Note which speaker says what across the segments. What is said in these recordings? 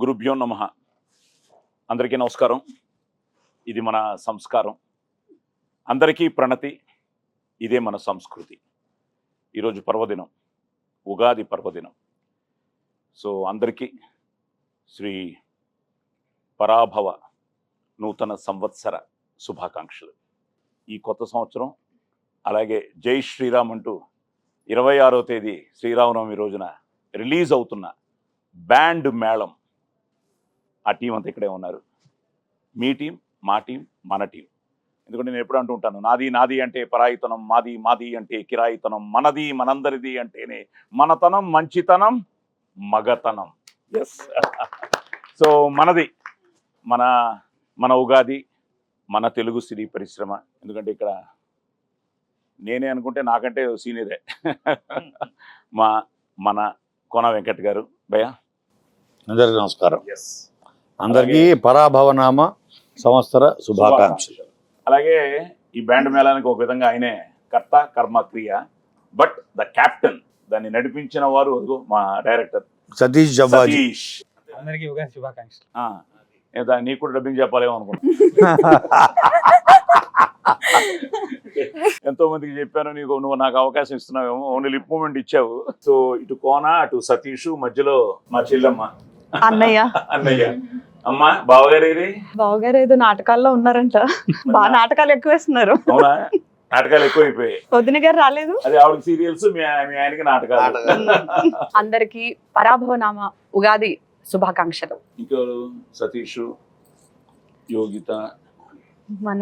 Speaker 1: గురుభ్యో నమః. అందరికీ నమస్కారం. ఇది మన సంస్కారం. అందరికీ ప్రణతి. ఇదే మన సంస్కృతి. ఈరోజు పర్వదినం, ఉగాది పర్వదినం. సో అందరికీ శ్రీ పరాభవ నూతన సంవత్సర శుభాకాంక్షలు. ఈ కొత్త సంవత్సరం అలాగే జై శ్రీరామ్ అంటూ 26వ తేదీ శ్రీరామనవమి రోజున రిలీజ్ అవుతున్న బ్యాండ్ మేళం, ఆ టీం అంతా ఇక్కడే ఉన్నారు. మీ టీం, మా టీం, మన టీం. ఎందుకంటే నేను ఎప్పుడు అంటూ ఉంటాను, నాది నాది అంటే పరాయితనం, మాది మాది అంటే కిరాయితనం, మనది మనందరిది అంటేనే మనతనం, మంచితనం, మగతనం. ఎస్. సో మనది మన ఉగాది, మన తెలుగు సినీ పరిశ్రమ. ఎందుకంటే ఇక్కడ నేనే అనుకుంటే నాకంటే సీనియరే మన కోన వెంకట్ గారు. భయ్యా
Speaker 2: అందరికీ నమస్కారం.
Speaker 1: ఎస్.
Speaker 2: అందరికీ పరాభవనామ సంవత్సర శుభాకాంక్షలు.
Speaker 1: అలాగే ఈ బ్యాండ్ మేళానికి ఒక విధంగా ఆయనే కర్త కర్మ క్రియ, బట్ ద కెప్టెన్, దాన్ని నడిపించిన వారు అదిగో మా డైరెక్టర్
Speaker 2: సతీష్ జవ్వాజీ.
Speaker 1: సతీష్.
Speaker 3: అందరికీ ఉగాది శుభాకాంక్షలు.
Speaker 1: నీకు కూడా డబ్బింగ్ చెప్పాలేమో అనుకున్నా. ఎంతో మందికి చెప్పాను, నువ్వు నాకు అవకాశం ఇస్తున్నావేమో, ఓన్లీ లిప్ మూమెంట్ ఇచ్చావు. సో ఇటు కోన, అటు సతీష్, మధ్యలో మా చెల్లెమ్మ అన్నయ్య. అమ్మా బావగారు
Speaker 4: ఏదో నాటకాల్లో ఉన్నారంట. బాగా నాటకాలు ఎక్కువ వేస్తున్నారు.
Speaker 1: అవునా? నాటకాలు ఎక్కువైపోయాయి.
Speaker 4: వదిన గారు రాలేదు.
Speaker 1: అది ఆవిడకి సీరియల్స్, మీ ఆయనకి నాటకాలు.
Speaker 4: అందరికి పరాభవనామ ఉగాది శుభాకాంక్షలు.
Speaker 1: ఇంకో సతీష్, యోగిత,
Speaker 4: మన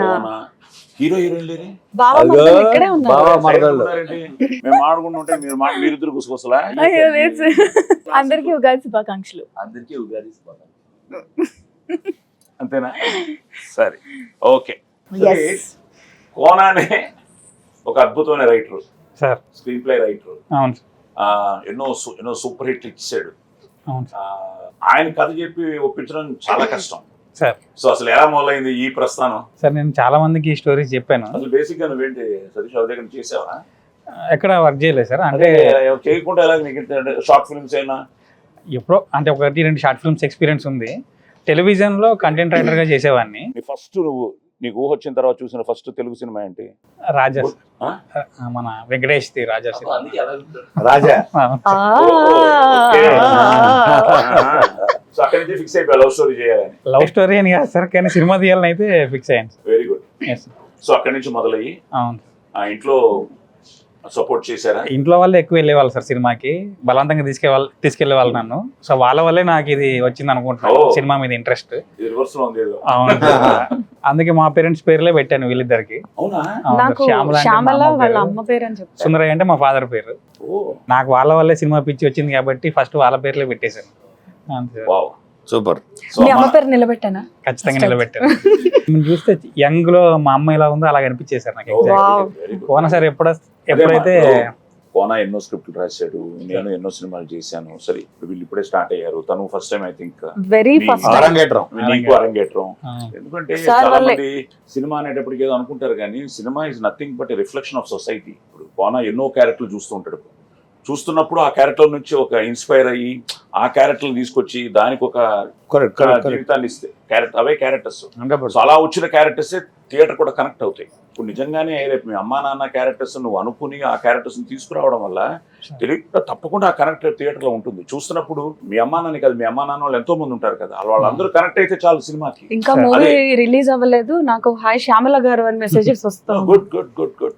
Speaker 1: హీరో హీరోయిన్ లేరే?
Speaker 4: బావ మరదలు ఇక్కడే ఉన్నారు.
Speaker 1: మేము ఆడుకుంటుంటే మీరిద్దరు గుసగుసలా.
Speaker 4: అందరికి ఉగాది శుభాకాంక్షలు.
Speaker 1: అందరికీ ఉగాది శుభాకాంక్షలు. అంతేనా? సరే, ఓకే. కోనానే ఒక అద్భుతమైన writer
Speaker 3: sir,
Speaker 1: screen play writer.
Speaker 3: అవును.
Speaker 1: ఎన్నో సూపర్ హిట్ ఇచ్చాడు.
Speaker 3: అవును.
Speaker 1: ఆయన కథ చెప్పి ఒప్పించడం చాలా కష్టం
Speaker 3: సార్.
Speaker 1: సో అసలు ఎలా మొదలైంది ఈ ప్రస్థానం?
Speaker 3: సార్, నేను చాలా మందికి స్టోరీస్ చెప్పాను.
Speaker 1: అసలు బేసిక్ గా నువ్వేంటి సతీష్ బాబు దగ్గర చేసావా?
Speaker 3: ఎక్కడ వర్క్ చేయలేదు సార్. అంటే
Speaker 1: చేయకుండా ఎలా నీకు షార్ట్ ఫిల్మ్స్ అయినా?
Speaker 3: ఎప్పుడో అంటే 1-2 షార్ట్ ఫిల్మ్స్ ఎక్స్పీరియన్స్ ఉంది. టెలివిజన్ లో కంటెంట్ రైటర్ గా చేసేవాడిని.
Speaker 1: ఫస్ట్ నీకు ఊహ వచ్చిన తర్వాత చూసిన ఫస్ట్ తెలుగు సినిమా ఏంటి?
Speaker 3: రాజా, మన Venkatesh the Raja.
Speaker 2: Raja
Speaker 1: so అక్కడి నుంచి ఫిక్స్ అయిపోయి లవ్ స్టోరీ చేయాలని.
Speaker 3: లవ్ స్టోరీ అని కాదు సార్, కానీ సినిమా తీయాలని అయితే ఫిక్స్ అయ్యాను.
Speaker 1: Very good. సో అక్కడి నుంచి మొదలయ్యి
Speaker 3: అవును.
Speaker 1: ఇంట్లో సపోర్ట్ చేశారా?
Speaker 3: ఇంట్లో వాళ్ళు ఎక్కువ వెళ్ళేవాళ్ళు సార్ సినిమాకి, బలవంతంగా తీసుకెళ్లేవాళ్ళు నన్ను. సో వాళ్ళ వల్లే నాకు ఇది వచ్చింది అనుకుంటున్నాను, సినిమా మీద ఇంట్రెస్ట్. అవును. అందుకే మా పేరెంట్స్ పేర్లే పెట్టాను వీళ్ళిద్దరికి. సుందరయ్య అంటే మా ఫాదర్ పేరు. నాకు వాళ్ళ వల్లే సినిమా పిచ్చి వచ్చింది కాబట్టి ఫస్ట్ వాళ్ళ పేర్లే పెట్టేశాను.
Speaker 2: సూపర్.
Speaker 4: నిలబెట్టానా?
Speaker 3: ఖచ్చితంగా నిలబెట్టాను. చూస్తే యంగ్ లో మా అమ్మ ఎలా ఉందో అలా అనిపించేశారు నాకు. కోన సార్ ఎప్పుడైతే
Speaker 1: కోన ఎన్నో స్క్రిప్ట్లు రాశాడు, నేను ఎన్నో సినిమాలు చేశాను. సరే, వీళ్ళు ఇప్పుడే స్టార్ట్ అయ్యారు. తను ఫస్ట్ టైం ఐ థింక్ అరంగేట్రం. ఎందుకంటే చాలా మంది సినిమా అనేటప్పటికి ఏదో అనుకుంటారు, కానీ cinema is nothing but reflection of society. ఇప్పుడు కోన ఎన్నో క్యారెక్టర్లు చూస్తూ ఉంటాడు. చూస్తున్నప్పుడు ఆ క్యారెక్టర్ నుంచి ఒక ఇన్స్పైర్ అయ్యి ఆ క్యారెక్టర్ తీసుకొచ్చి దానికి ఒక జీవితాన్ని ఇస్తే అవే క్యారెక్టర్స్. అలా వచ్చిన క్యారెక్టర్స్ థియేటర్ కూడా కనెక్ట్ అవుతాయి. ఇప్పుడు నిజంగానే రేపు మీ అమ్మా నాన్న క్యారెక్టర్స్ నువ్వు అనుకుని ఆ క్యారెక్టర్స్ తీసుకురావడం వల్ల తెలియకుండా తప్పకుండా ఆ కనెక్ట్ థియేటర్ లో ఉంటుంది. చూస్తున్నప్పుడు మీ అమ్మా నాన్న కాదు, మీ అమ్మా నాన్న వాళ్ళు ఎంతో మంది ఉంటారు కదా, వాళ్ళందరూ కనెక్ట్ అయితే చాలు సినిమాకి.
Speaker 4: ఇంకా మూవీ రిలీజ్ అవ్వలేదు, నాకు హాయ్ శ్యామల గారు అని మెసేజెస్ వస్తాయి.
Speaker 1: Good good good good.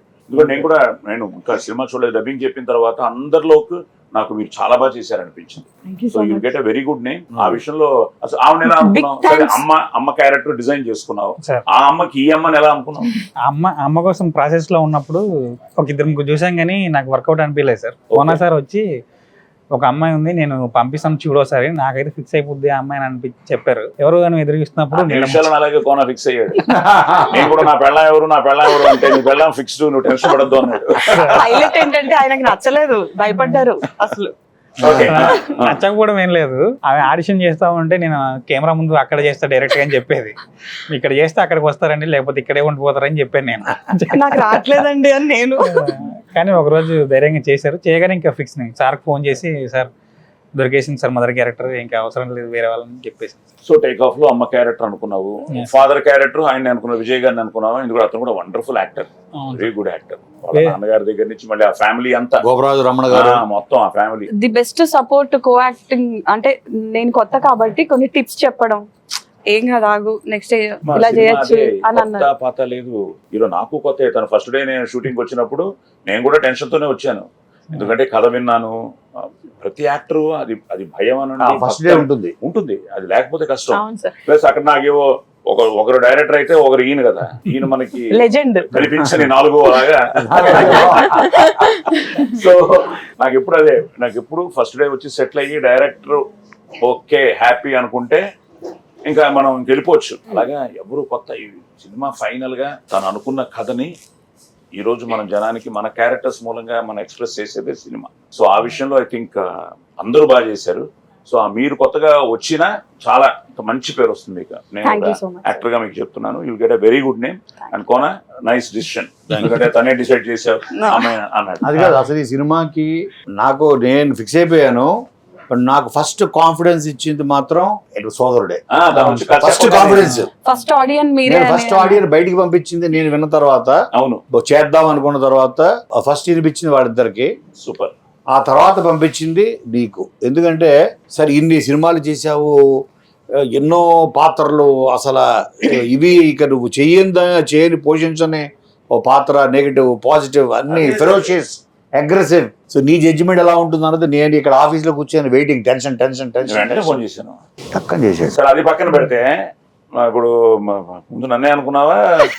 Speaker 1: నేను ఇంకా సినిమా చూడలేదు, డబ్బింగ్ చెప్పిన తర్వాత అందరిలోకి నాకు మీరు చాలా బాగా చేశారనిపించింది. So you get a very good name. ఆ విషయంలో అసలు ఆమెను ఎలా అనుకున్నావు? సరే, అమ్మ క్యారెక్టర్ డిజైన్ చేసుకున్నావు, ఆ అమ్మకి ఈ అమ్మని ఎలా అనుకున్నావు?
Speaker 3: అమ్మ కోసం ప్రాసెస్ లో ఉన్నప్పుడు ఒక ఇద్దరు చూసాం, కానీ నాకు వర్కౌట్ అనిపించలేదు సార్. కోనా సార్ వచ్చి ఒక అమ్మాయి ఉంది, నేను పంపిస్తాను చూడోసారి, నాకైతే ఫిక్స్ అయిపోద్ది ఆ అమ్మాయి అని చెప్పారు. ఎవరు కానీ ఎదురుస్తున్నప్పుడు
Speaker 1: అలాగే కోన ఫిక్స్ అయ్యాడు. నేను కూడా నా పెళ్ళం ఎవరు అంటే నీ పెళ్ళం ఫిక్స్డ్, నువ్వు టెన్షన్ పడద్దు అన్నాడు.
Speaker 4: హైలైట్ ఏంటంటే ఆయనకి నచ్చలేదు, భయపడ్డారు. అసలు
Speaker 3: నచ్చకపోవడం ఏం లేదు, ఆమె ఆడిషన్ చేస్తా ఉంటే నేను కెమెరా ముందు అక్కడ చేస్తా డైరెక్ట్ గా అని చెప్పేది. ఇక్కడ చేస్తే అక్కడికి వస్తారండి, లేకపోతే ఇక్కడే ఉండిపోతారని చెప్పాను నేను.
Speaker 4: నాకు రావట్లేదండి అని నేను.
Speaker 3: కానీ ఒకరోజు ధైర్యంగా చేశారు. చేయగానే ఇంకా ఫిక్స్. సార్కి ఫోన్ చేసి, సార్ దొరికేసింది సార్ మదర్ క్యారెక్టర్, ఇంకా అవసరం లేదు వేరే వాళ్ళని చెప్పేసి.
Speaker 1: సో టేక్ ఆఫ్ లో అమ్మ క్యారెక్టర్ అనుకున్నావు,
Speaker 3: Yes.
Speaker 1: ఫాదర్ క్యారెక్టర్ ఆయన అనుకున్నావు, విజయ్ గారిని అనుకున్నావు. ఎందుకంటే అతను కూడా wonderful actor, very good actor. వాళ్ళ
Speaker 3: Yeah.
Speaker 1: నాన్నగారి దగ్గర నుంచి మళ్ళీ ఆ ఫ్యామిలీ అంతా,
Speaker 2: గోపరాజు రమణ గారు
Speaker 1: మొత్తం ఆ family.
Speaker 4: The best support co acting అంటే నేను కొత్త కాబట్టి కొన్ని టిప్స్ చెప్పడం, ఏం కాదు ఆగు నెక్స్ట్ ఇలా చేయొచ్చు అని అన్నారు.
Speaker 1: పాత లేదు హీరో, నాకు కొత్త. తను ఫస్ట్ డే నేను షూటింగ్ వచ్చినప్పుడు నేను కూడా టెన్షన్ తోనే వచ్చాను, ఎందుకంటే కథ విన్నాను. ప్రతి యాక్టర్ అది భయం అని
Speaker 2: ఫస్ట్ డే ఉంటుంది.
Speaker 1: ఉంటుంది, అది లేకపోతే కష్టం.
Speaker 4: అవును సార్,
Speaker 1: ప్లస్ అక్కడ నాకేవో ఒకరు డైరెక్టర్ అయితే ఒకరు ఈయన కదా, ఈయన మనకి
Speaker 4: లెజెండ్
Speaker 1: కనిపించని నాలుగో అలాగా. సో నాకు ఎప్పుడు ఫస్ట్ డే వచ్చి సెటిల్ అయ్యి డైరెక్టర్ ఓకే హ్యాపీ అనుకుంటే ఇంకా మనం వెళ్ళిపోవచ్చు. అలాగా ఎవరు కొత్త, ఈ సినిమా ఫైనల్ గా తను అనుకున్న కథని ఈ రోజు మనం జనానికి మన క్యారెక్టర్స్ మూలంగా మనం ఎక్స్ప్రెస్ చేసేదే సినిమా. సో ఆ విషయంలో ఐ థింక్ అందరూ బాగా చేశారు. సో మీరు కొత్తగా వచ్చినా చాలా మంచి పేరు వస్తుంది మీకు. నేను
Speaker 4: Thank you so much,
Speaker 1: actor గా మీకు చెప్తున్నాను, you'll get a very good name and Kona nice decision. ఎందుకంటే తనే డిసైడ్ చేశారు అన్నాడు.
Speaker 2: అది కాదు అసలు ఈ సినిమాకి నేను ఫిక్స్ అయిపోయాను. బట్ నాకు ఫస్ట్ కాన్ఫిడెన్స్ ఇచ్చింది మాత్రం సోదరుడే. ఫస్ట్ కాన్ఫిడెన్స్,
Speaker 4: ఫస్ట్ ఆడియన్ మీరే.
Speaker 2: ఫస్ట్ ఆడియన్ బయటికి పంపించింది నేను విన్న తర్వాత,
Speaker 1: అవును
Speaker 2: చేద్దాం అనుకున్న తర్వాత ఫస్ట్ వినిపించింది వాళ్ళిద్దరికి,
Speaker 1: సూపర్.
Speaker 2: ఆ తర్వాత పంపించింది నీకు. ఎందుకంటే సరే ఇన్ని సినిమాలు చేశావు, ఎన్నో పాత్రలు, అసలు ఇవి ఇక నువ్వు చేయని పోషించని ఓ పాత్ర, నెగిటివ్ పాజిటివ్ అన్ని ఫెరోషియస్ అగ్రెసివ్. సో నీ జడ్జిమెంట్ ఎలా ఉంటుంది అన్నది నేను ఇక్కడ ఆఫీస్ లో కూర్చొని వెయిటింగ్, టెన్షన్
Speaker 1: వెంటనే ఫోన్ చేశాను,
Speaker 2: పక్కన చేశాడు.
Speaker 1: సరే అది పక్కన పెడితే ఇప్పుడు ముందు నన్నే అనుకున్నావా, ఒక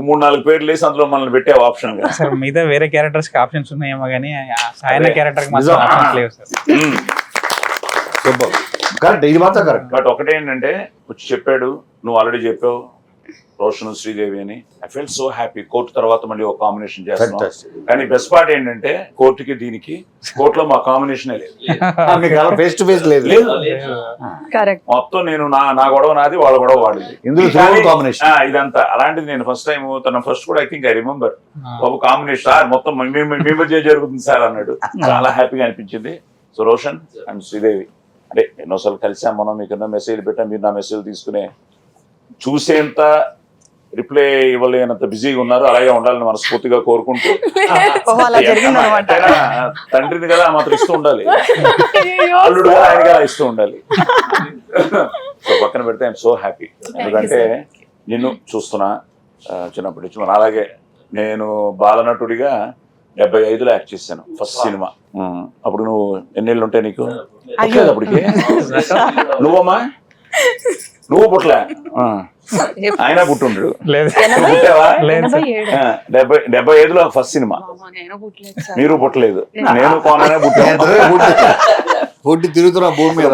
Speaker 1: 3-4 పేర్లు వేసి అందులో మనల్ని పెట్టావు ఆప్షన్ గా.
Speaker 3: సార్ మిగతా వేరే క్యారెక్టర్స్ కి ఆప్షన్స్ ఉన్నాయేమో కానీ సాయన
Speaker 1: అదే.
Speaker 3: క్యారెక్టర్ కి మాత్రం ఆప్షన్స్ లేవు సార్.
Speaker 2: సూపర్, కరెక్ట్, ఇది మాత్రం కరెక్ట్.
Speaker 1: బట్ ఒకటేంటంటే వచ్చి చెప్పాడు, నువ్వు ఆల్రెడీ చెప్పావు రోషన్ శ్రీదేవి అని. I felt so happy. Court తర్వాత మళ్ళీ ఒక కాంబినేషన్ చేస్తున్నాం.
Speaker 2: Fantastic.
Speaker 1: కానీ బెస్ట్ పార్ట్ ఏంటంటే కోర్టుకి దీనికి, కోర్టులో మా కాంబినేషనే లేదు.
Speaker 2: ఫేస్ టు ఫేస్ లేదు.
Speaker 4: కరెక్ట్.
Speaker 1: మొత్తం నేను నా గొడవ నాది, వాళ్ళ గొడవ వాడిది.
Speaker 2: ఇందులో
Speaker 1: కానీ,
Speaker 2: కాంబినేషన్
Speaker 1: ఇదంతా అలాంటిది నేను ఫస్ట్ టైం తన ఫస్ట్ కూడా ఐ థింక్ ఐ రిమెంబర్ ఒక కాంబినేషన్ సార్ మొత్తం మీ మధ్య జరుగుతుంది సార్ అన్నాడు. చాలా హ్యాపీగా అనిపించింది. సో రోషన్ అండ్ శ్రీదేవి అంటే ఎన్నోసార్లు కలిసాం మనం, మీకు ఎన్నో మెసేజ్ పెట్టాం, మీరు నా మెసేజ్ తీసుకునే చూసేంత రిప్లై ఇవ్వలేనంత బిజీగా ఉన్నారు. అలాగే ఉండాలని మనస్ఫూర్తిగా కోరుకుంటూ, తండ్రిని కదా మాత్రం ఇస్తూ ఉండాలి, అల్లుడు కదా ఆయన కదా ఇస్తూ ఉండాలి. సో పక్కన పెడితే ఐఎమ్ సో హ్యాపీ. ఎందుకంటే నిన్ను చూస్తున్నా చిన్నప్పటి నుంచి. మన అలాగే నేను బాలనటుడిగా 75లో యాక్ట్ చేశాను ఫస్ట్ సినిమా. అప్పుడు నువ్వు ఎన్నేళ్ళు ఉంటాయి నీకు? అప్పటికి నువ్వమ్మా, నువ్వు పుట్ల ఆయన పుట్టుండడు. 75లో ఫస్ట్ సినిమా. మీరు పుట్టలేదు, నేను కోననే పుట్టాను.
Speaker 2: పుట్టి తిరుగుతున్నా భూమి మీద.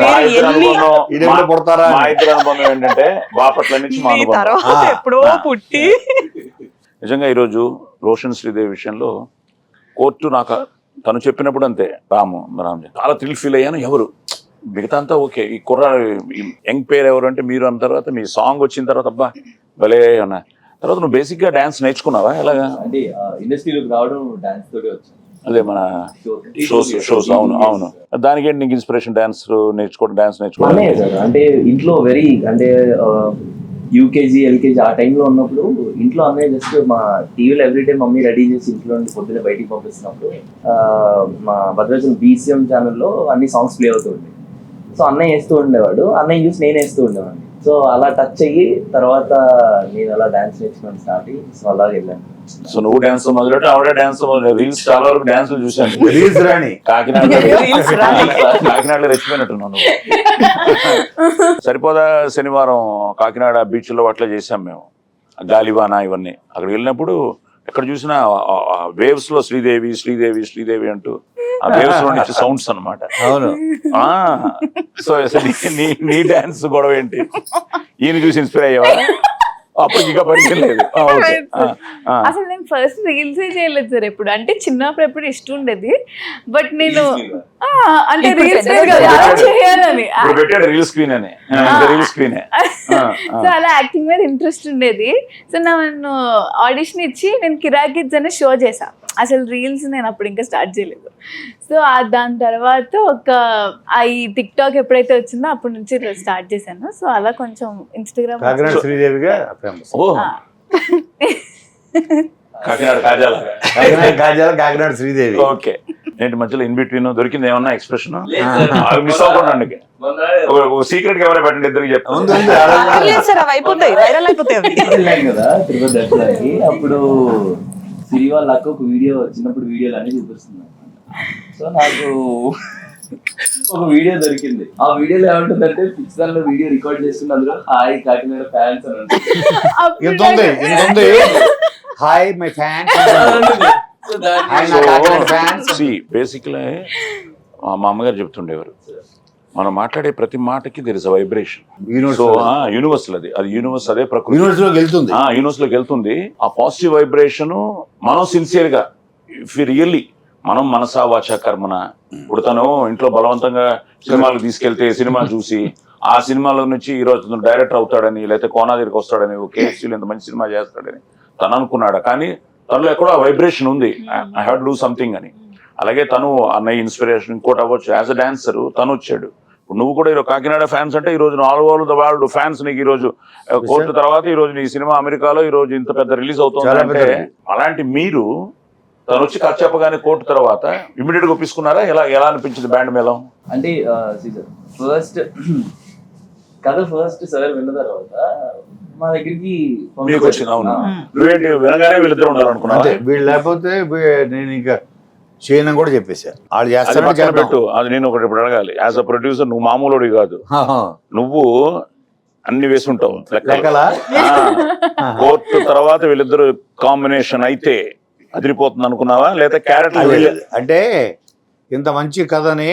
Speaker 2: పుడతారా?
Speaker 1: మా ఇద్దరు అనుబంధం ఏంటంటే బాపట్ల నుంచి మా అనుబంధం.
Speaker 4: ఎప్పుడో పుట్టి.
Speaker 1: నిజంగా ఈరోజు రోషన్ శ్రీదేవి విషయంలో కోర్టు నాకు తను చెప్పినప్పుడు అంతే, రాము చాలా థ్రిల్ ఫీల్ అయ్యాను. ఎవరు మిగతా అంతా ఓకే, ఈ యంగ్ పేరు ఎవరు అంటే మీరు అన్న తర్వాత మీ సాంగ్ వచ్చిన తర్వాత అబ్బా భలే అన్నా. తర్వాత నువ్వు బేసిక్ గా డాన్స్ నేర్చుకున్నావా? ఎలాగా
Speaker 5: అంటే ఇండస్ట్రీలోకి రావడం డాన్స్ తోటే వచ్చింది.
Speaker 1: అదే మన షోస్. అవును దానికి ఏంటి నీకు ఇన్స్పిరేషన్? డాన్స్ నేర్చుకోవడం
Speaker 5: సార్. అంటే ఇంట్లో వెరీ అంటే యూకేజీ ఎల్కేజీ ఆ టైంలో ఉన్నప్పుడు ఇంట్లో అన్నయ్య జస్ట్ మా టీవీలో ఎవ్రీడే మమ్మీ రెడీ చేసి ఇంట్లో నుండి పొద్దున్నే బయటికి పంపిస్తున్నప్పుడు మా భద్రాచలం BCM ఛానల్లో అన్ని సాంగ్స్ ప్లే అవుతుండే. సో అన్నయ్య వేస్తూ ఉండేవాడు, అన్నయ్య చూసి నేను వేస్తూ ఉండేవాడిని. సో అలా టచ్ అయ్యి తర్వాత నేను అలా డాన్స్ నేర్చుకోవడం స్టార్ట్ అయ్యి సో అలాగే వెళ్ళాను.
Speaker 1: సో నువ్వు డాన్స్ మొదలెట్టు, ఆవిడ డాన్స్ రీల్స్ చాలా వరకు డాన్సులు చూశాను.
Speaker 2: రీల్స్ రాని
Speaker 1: కాకినాడలో రెచ్చిపోయినట్టున్నావు నువ్వు. సరిపోదా శనివారం కాకినాడ బీచ్ లో అట్లా చేసాం మేము, గాలివాన ఇవన్నీ. అక్కడ వెళ్ళినప్పుడు ఎక్కడ చూసినా వేవ్స్ లో శ్రీదేవి అంటూ ఆ వేవ్స్ లో నుంచి సౌండ్స్ అన్నమాట.
Speaker 2: అవును.
Speaker 1: సో నీ డాన్స్ గొడవ ఏంటి? ఈయన చూసి ఇన్స్పైర్ అయ్యేవా? అప్పుడు ఇంకా పరిచయం లేదు.
Speaker 6: అసలు నేను ఫస్ట్ రీల్స్ చేయలేదు సార్ ఎప్పుడు. అంటే చిన్నప్పుడు ఎప్పుడు ఇష్టం ఉండేది, బట్ నేను అంటే రీల్స్ చేయాలని
Speaker 1: రీల్ స్క్రీన్ అని
Speaker 6: సో అలా యాక్టింగ్ మీద ఇంట్రెస్ట్ ఉండేది. సో నన్ను ఆడిషన్ ఇచ్చి నేను కిరాకిడ్స్ అనే షో చేసా. అసలు రీల్స్ నేను అప్పుడు ఇంకా స్టార్ట్ చేయలేదు. సో దాని తర్వాత ఈ టిక్ టాక్ ఎప్పుడైతే వచ్చిందో అప్పటి నుంచి స్టార్ట్ చేశాను. సో అలా కొంచెం ఇన్స్టాగ్రామ్
Speaker 2: కాకినాడ శ్రీదేవిగా ఫేమస్.
Speaker 1: ఓ కాకినాడ కాజాల.
Speaker 2: కాకినాడ శ్రీదేవి.
Speaker 1: ఓకే. ఏంటి మధ్యలో ఇన్ బిట్వీన్ దొరికింది ఏమన్నా ఎక్స్ప్రెషన్ మిస్ అవ్వకుండా సీక్రెట్ కెమెరా పెట్టండి ఇద్దరికి చెప్తాను.
Speaker 4: సార్ అవి అయిపోతాయి, వైరల్ అయిపోతాయి అవి.
Speaker 5: వెళ్ళాం కదా తిరుపతి దర్శనానికి, అప్పుడు సిరి వాళ్ళ అక్క ఒక వీడియో, చిన్నప్పుడు వీడియోలు అన్ని చూపిస్తుంది. సో నాకు ఒక వీడియో దొరికింది. ఆ వీడియోలో ఏమంటుందంటే పిచ్చిదానిలో వీడియో రికార్డ్ చేస్తున్న అందులో హాయ్ కాకినాడ ఫ్యాన్స్ అని
Speaker 2: ఉంటుంది. Hi my fans.
Speaker 1: బేసిక్లీ మా అమ్మగారు చెప్తుండేవారు, మనం మాట్లాడే ప్రతి మాటకి there is a vibration. So universal అది యూనివర్స్, అదే ప్రకృతి యూనివర్స్ లోకి వెళ్తుంది. ఆ పాజిటివ్ వైబ్రేషన్ మనం సిన్సియర్ గా ఇఫ్ రియల్లీ మనం మనసా వాచా కర్మన. ఇప్పుడు తను ఇంట్లో బలవంతంగా సినిమాలకు తీసుకెళ్తే సినిమా చూసి ఆ సినిమాలో నుంచి ఈ రోజు డైరెక్టర్ అవుతాడని, లేకపోతే కోనా దగ్గరికి వస్తాడని, కేఎఫ్సీలో ఇంత మంచి సినిమా చేస్తాడని తను అనుకున్నాడు. కానీ తనలో ఎక్కడో ఆ వైబ్రేషన్ ఉంది, I have to do something అని. అలాగే తను అన్నయ్య ఇన్స్పిరేషన్ ఇంకోటి అవ్వచ్చు. యాజ్ అ డాన్సర్ తను వచ్చాడు. ఇప్పుడు నువ్వు కూడా ఈరోజు కాకినాడ ఫ్యాన్స్ అంటే ఈ రోజు all over the world fans నీకు. ఈ రోజు కోర్టు తర్వాత ఈ రోజు నీ సినిమా అమెరికాలో ఈ రోజు ఇంత పెద్ద రిలీజ్ అవుతుంది అంటే, అలాంటి మీరు తను వచ్చి కథ చెప్పగానే కోర్టు తర్వాత ఇమీడియట్ గా ఒప్పించుకున్నారా? ఎలా అనిపించింది బ్యాండ్ మేళం?
Speaker 5: అంటే ఫస్ట్ కథ సార్ విన్న తర్వాత మా దగ్గరికి
Speaker 1: వచ్చింది. అవును, నువ్వేంటి వినగానే వీళ్ళిద్దరు ఉండాలనుకున్నా?
Speaker 2: వీళ్ళు లేకపోతే నేను ఇంకా చేయను కూడా చెప్పేశారు. వాళ్ళు చేస్తారు
Speaker 1: పెట్టు. అది నేను ఒకటి ఇప్పుడు అడగాలి. యాజ్ అ ప్రొడ్యూసర్ నువ్వు మామూలుడి కాదు, నువ్వు అన్ని వేసుంటావు లెక్కలా. కోర్టు తర్వాత వీళ్ళిద్దరు కాంబినేషన్ అయితే అదిరిపోతుంది అనుకున్నావా, లేదా క్యారెక్టర్?
Speaker 2: అంటే ఇంత మంచి కథని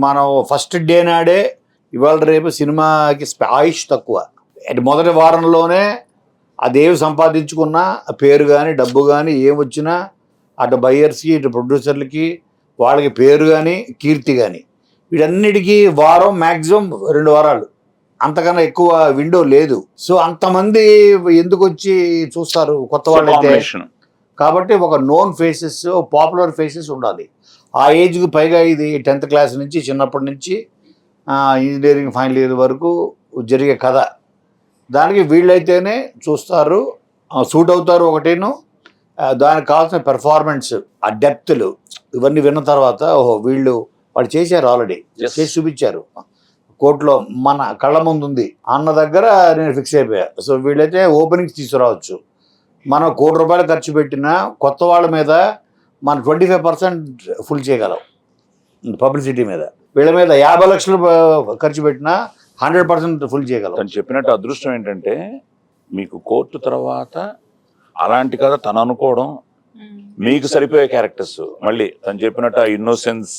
Speaker 2: మనం ఫస్ట్ డే నాడే ఇవాళ రేపు సినిమాకి ఆయుష్ తక్కువ. మొదటి వారంలోనే అదేవి సంపాదించుకున్నా పేరు కానీ డబ్బు కానీ ఏమొచ్చినా అటు బయ్యర్స్కి ఇటు ప్రొడ్యూసర్లకి వాళ్ళకి పేరు కానీ కీర్తి కానీ వీటన్నిటికీ వారం మ్యాక్సిమం 2 వారాలు, అంతకన్నా ఎక్కువ విండో లేదు. సో అంతమంది ఎందుకు వచ్చి చూస్తారు కొత్త వాళ్ళైతే? కాబట్టి ఒక నోన్ ఫేసెస్, పాపులర్ ఫేసెస్ ఉండాలి. ఆ ఏజ్కి పైగా ఇది 10th క్లాస్ నుంచి చిన్నప్పటి నుంచి ఇంజనీరింగ్ ఫైనల్ ఇయర్ వరకు జరిగే కథ. దానికి వీళ్ళైతేనే చూస్తారు, సూట్ అవుతారు. ఒకటేను దానికి కావాల్సిన పెర్ఫార్మెన్స్, ఆ డెప్త్లు ఇవన్నీ విన్న తర్వాత ఓహో వాళ్ళు చేశారు, ఆల్రెడీ చేసి చూపించారు, కోర్టులో మన కళ్ళ ముందు ఉంది అన్న దగ్గర నేను ఫిక్స్ అయిపోయా. సో వీళ్ళైతే ఓపెనింగ్స్ తీసుకురావచ్చు. మనం ₹1,00,00,000 ఖర్చు పెట్టినా కొత్త వాళ్ళ మీద మనం 25% ఫుల్ చేయగలం పబ్లిసిటీ మీద. వీళ్ళ మీద 50 లక్షలు ఖర్చు పెట్టినా 100% ఫుల్ చేయగలం.
Speaker 1: తను చెప్పినట్టు అదృష్టం ఏంటంటే మీకు కోర్టు తర్వాత అలాంటి కథ తను అనుకోవడం, మీకు సరిపోయే క్యారెక్టర్స్. మళ్ళీ తను చెప్పినట్టు ఇన్నోసెన్స్,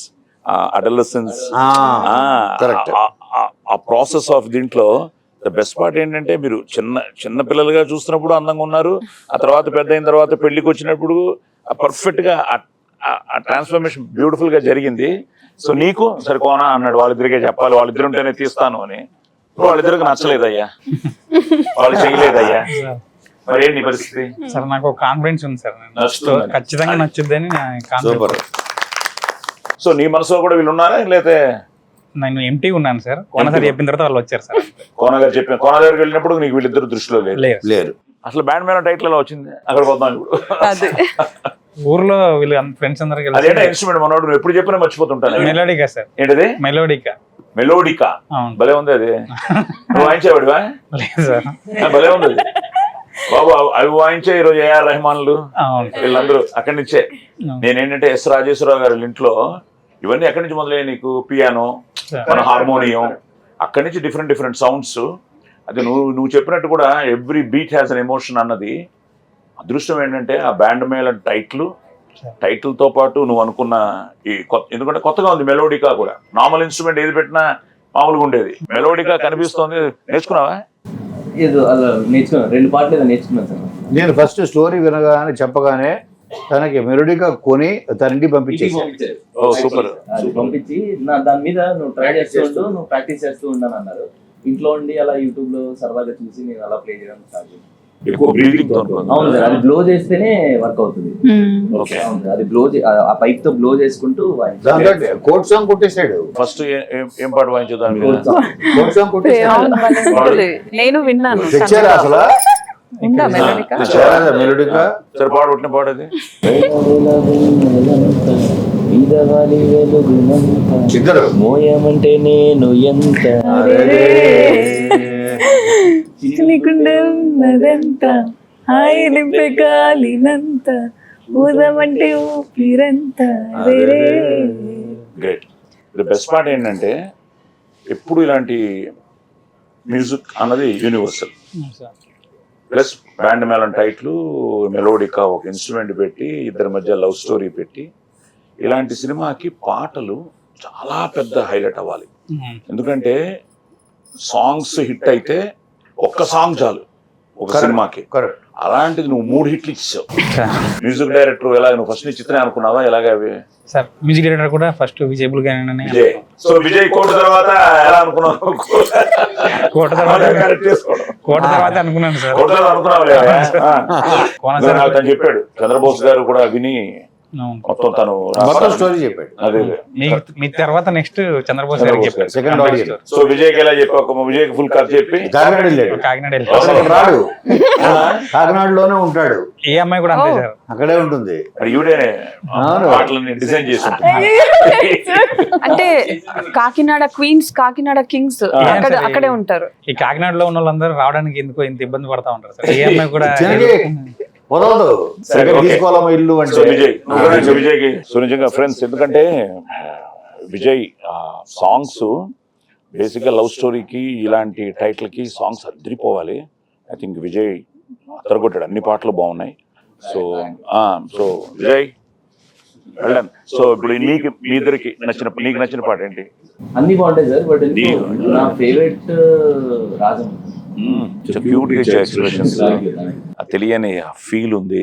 Speaker 1: అడలసెన్స్, ఆ ప్రాసెస్ ఆఫ్ దీంట్లో ద బెస్ట్ పార్ట్ ఏంటంటే మీరు చిన్న పిల్లలుగా చూస్తున్నప్పుడు అందంగా ఉన్నారు, ఆ తర్వాత పెద్ద అయిన తర్వాత పెళ్లికి వచ్చినప్పుడు పర్ఫెక్ట్ గా ఆ ట్రాన్స్ఫర్మేషన్ బ్యూటిఫుల్ గా జరిగింది. సో నీకు సరిపోనా అన్నాడు, వాళ్ళిద్దరికే చెప్పాలి, వాళ్ళిద్దరు ఉంటేనే తీస్తాను అని. వాళ్ళిద్దరికి నచ్చలేదయ్యా, వాళ్ళు చేయలేదయ్యా, మరి ఏంటి పరిస్థితి?
Speaker 3: సార్ నాకు కాన్ఫిడెన్స్ ఉంది సార్, ఖచ్చితంగా నచ్చుద్దని.
Speaker 1: సో నీ మనసులో కూడా వీళ్ళు ఉన్నారా, లేకపోతే?
Speaker 3: నేను ఎంటీ ఉన్నాను సార్. కోన సార్ చెప్పిన తర్వాత వాళ్ళు వచ్చారు సార్.
Speaker 1: కోన దగ్గరికి వెళ్ళినప్పుడు నీకు వీళ్ళిద్దరు దృష్టిలో
Speaker 2: లేరు.
Speaker 1: అసలు బ్యాండ్ మీద టైటిల్ ఎలా వచ్చింది? అక్కడ పోతాం ఇప్పుడు.
Speaker 3: ఊర్లో వీళ్ళు ఫ్రెండ్స్ అందరికి
Speaker 1: ఇన్స్ట్రుమెంట్ మనోడు నువ్వు ఎప్పుడు చెప్పినా మర్చిపోతుంటాను.
Speaker 3: మెలోడికా సార్.
Speaker 1: ఏంటది? మెలోడికా. భలే ఉంది అది. నువ్వు వాయించేవాడివా?
Speaker 3: లేదు సార్.
Speaker 1: భలే ఉంది బాబు. అవి వాయించే ఈరోజు ఏఆర్ రెహమాన్లు వీళ్ళందరూ అక్కడి నుంచే. నేనేంటంటే ఎస్ రాజేశ్వరరావు గారి ఇంట్లో ఇవన్నీ ఎక్కడి నుంచి మొదలయ్యాయి నీకు? పియానో, మన హార్మోనియం, అక్కడి నుంచి డిఫరెంట్ సౌండ్స్. అది నువ్వు చెప్పినట్టు కూడా every beat has an emotion అన్నది. అదృష్టం ఏంటంటే ఆ బ్యాండ్ మేళ టైటిల్తో పాటు నువ్వు అనుకున్న ఈ ఎందుకంటే కొత్తగా ఉంది మెలోడికా కూడా. నార్మల్ ఇన్స్ట్రుమెంట్ ఏది పెట్టినా మామూలుగా ఉండేది, మెలోడికా కనిపిస్తోంది. నేర్చుకున్నావా?
Speaker 5: ఏదో అలా నేర్చుకున్నాను, 2 పాటలు ఏదో నేర్చుకున్నాను సార్.
Speaker 2: నేను ఫస్ట్ స్టోరీ వినగానే చెప్పగానే తనకి మెలోడిగా కొని తన ఇంటికి పంపించేసి
Speaker 5: పంపించి దాని మీద నువ్వు ట్రై చేస్తూ ఉంటూ నువ్వు ప్రాక్టీస్ చేస్తూ ఉండని అన్నారు. ఇంట్లో ఉండి అలా యూట్యూబ్ లో సరదాగా చూసి నేను అలా ప్లే చేయడం స్టార్ట్ చేశాను.
Speaker 1: ఎక్కువ బ్రీతింగ్ తో
Speaker 5: అవును సార్, అది బ్లో చేస్తేనే వర్క్ అవుతుంది.
Speaker 1: ఓకే.
Speaker 5: అవును సార్, అది బ్లో ఆ పైప్ తో బ్లో చేసుకుంటూ
Speaker 2: దాంట్లో కోట్ సాంగ్ కొట్టేశాడు.
Speaker 1: ఫస్ట్ ఏం పాట వాయించు దాని మీద?
Speaker 2: కోట్ సాంగ్ కొట్టేశాడు.
Speaker 4: నేను విన్నాను.
Speaker 2: తెచ్చారా అసలు?
Speaker 4: ఉందా మెలోడికా?
Speaker 2: మెలోడిగా
Speaker 1: సరే పాడు, పుట్టిన పాడది.
Speaker 2: ఇద్దరు
Speaker 5: మోయమంటే నేను ఎంత
Speaker 6: నీకుండే ఉన్నదంత హాయి నింపే గాలినంత ఊదమంటే ఊపిరంత
Speaker 1: గ్రేట్. ది బెస్ట్ పార్ట్ ఏంటంటే ఎప్పుడు ఇలాంటి మ్యూజిక్ అన్నది యూనివర్సల్. ప్లస్ బ్యాండ్ మేళం టైట్లు, మెలోడికా ఒక ఇన్స్ట్రుమెంట్ పెట్టి ఇద్దరి మధ్య లవ్ స్టోరీ పెట్టి ఇలాంటి సినిమాకి పాటలు చాలా పెద్ద హైలైట్ అవ్వాలి. ఎందుకంటే సాంగ్స్ హిట్ అయితే ఒక్క సాంగ్ చాలు ఒక సినిమాకి. అలాంటిది నువ్వు 3 హిట్లు ఇచ్చావు. మ్యూజిక్ డైరెక్టర్ ఎలా, నువ్వు ఫస్ట్ చిత్రం అనుకున్నావా ఎలాగ అవి?
Speaker 3: సార్ మ్యూజిక్ డైరెక్టర్ కూడా ఫస్ట్ విజయబుల్ గానే.
Speaker 1: విజయ్. సో విజయ్ కోట తర్వాత ఎలా అనుకున్నావు?
Speaker 3: కోట తర్వాత అనుకున్నాను సార్.
Speaker 1: కోట అనుకున్నావు తను చెప్పాడు. చంద్రబోస్ గారు కూడా విని మొత్తం తను
Speaker 2: స్టోరీ చెప్పాడు.
Speaker 1: అదే
Speaker 3: మీ తర్వాత నెక్స్ట్ చంద్రబోస్ గారికి చెప్పారు.
Speaker 2: Second audio.
Speaker 1: సో విజయ్కి ఎలా చెప్పావు? విజయ్కి ఫుల్ కథ చెప్పి
Speaker 2: కాకినాడ వెళ్ళాడు.
Speaker 3: కాకినాడ
Speaker 2: రాడు, కాకినాడలోనే ఉంటాడు.
Speaker 3: ఏ అమ్మాయి కూడా అంతే సార్,
Speaker 2: అక్కడే ఉంటుంది.
Speaker 1: ఈవిడేనే పాటలని డిజైన్ చేసి
Speaker 4: అంటే కాకినాడ క్వీన్స్, కాకినాడ కింగ్స్ అక్కడే ఉంటారు.
Speaker 3: ఈ కాకినాడలో ఉన్న వాళ్ళందరూ రావడానికి ఎందుకో ఇంత ఇబ్బంది పడతా ఉంటారు సార్. ఏ అమ్మాయి కూడా
Speaker 2: వదలదు, తీసుకోవాలమ్మా ఇల్లు అంటే.
Speaker 1: విజయ్కి సో నిజంగా ఫ్రెండ్స్, ఎందుకంటే విజయ్ సాంగ్స్ బేసిక్గా లవ్ స్టోరీకి ఇలాంటి టైటిల్కి సాంగ్స్ అదిరిపోవాలి. ఐ థింక్ విజయ్ అతరగొట్టాడు, అన్ని పాటలు బాగున్నాయి. సో సో విజయ్ వెళ్ళాను. సో ఇప్పుడు నీకు మీ ఇద్దరికి నీకు నచ్చిన పాట ఏంటి?
Speaker 5: అన్ని బాగుంటాయి సార్, బట్ నా ఫేవరెట్ రాజం.
Speaker 1: క్యూట్ గా ఎక్స్ప్రెషన్స్, తెలియని ఫీల్ ఉంది,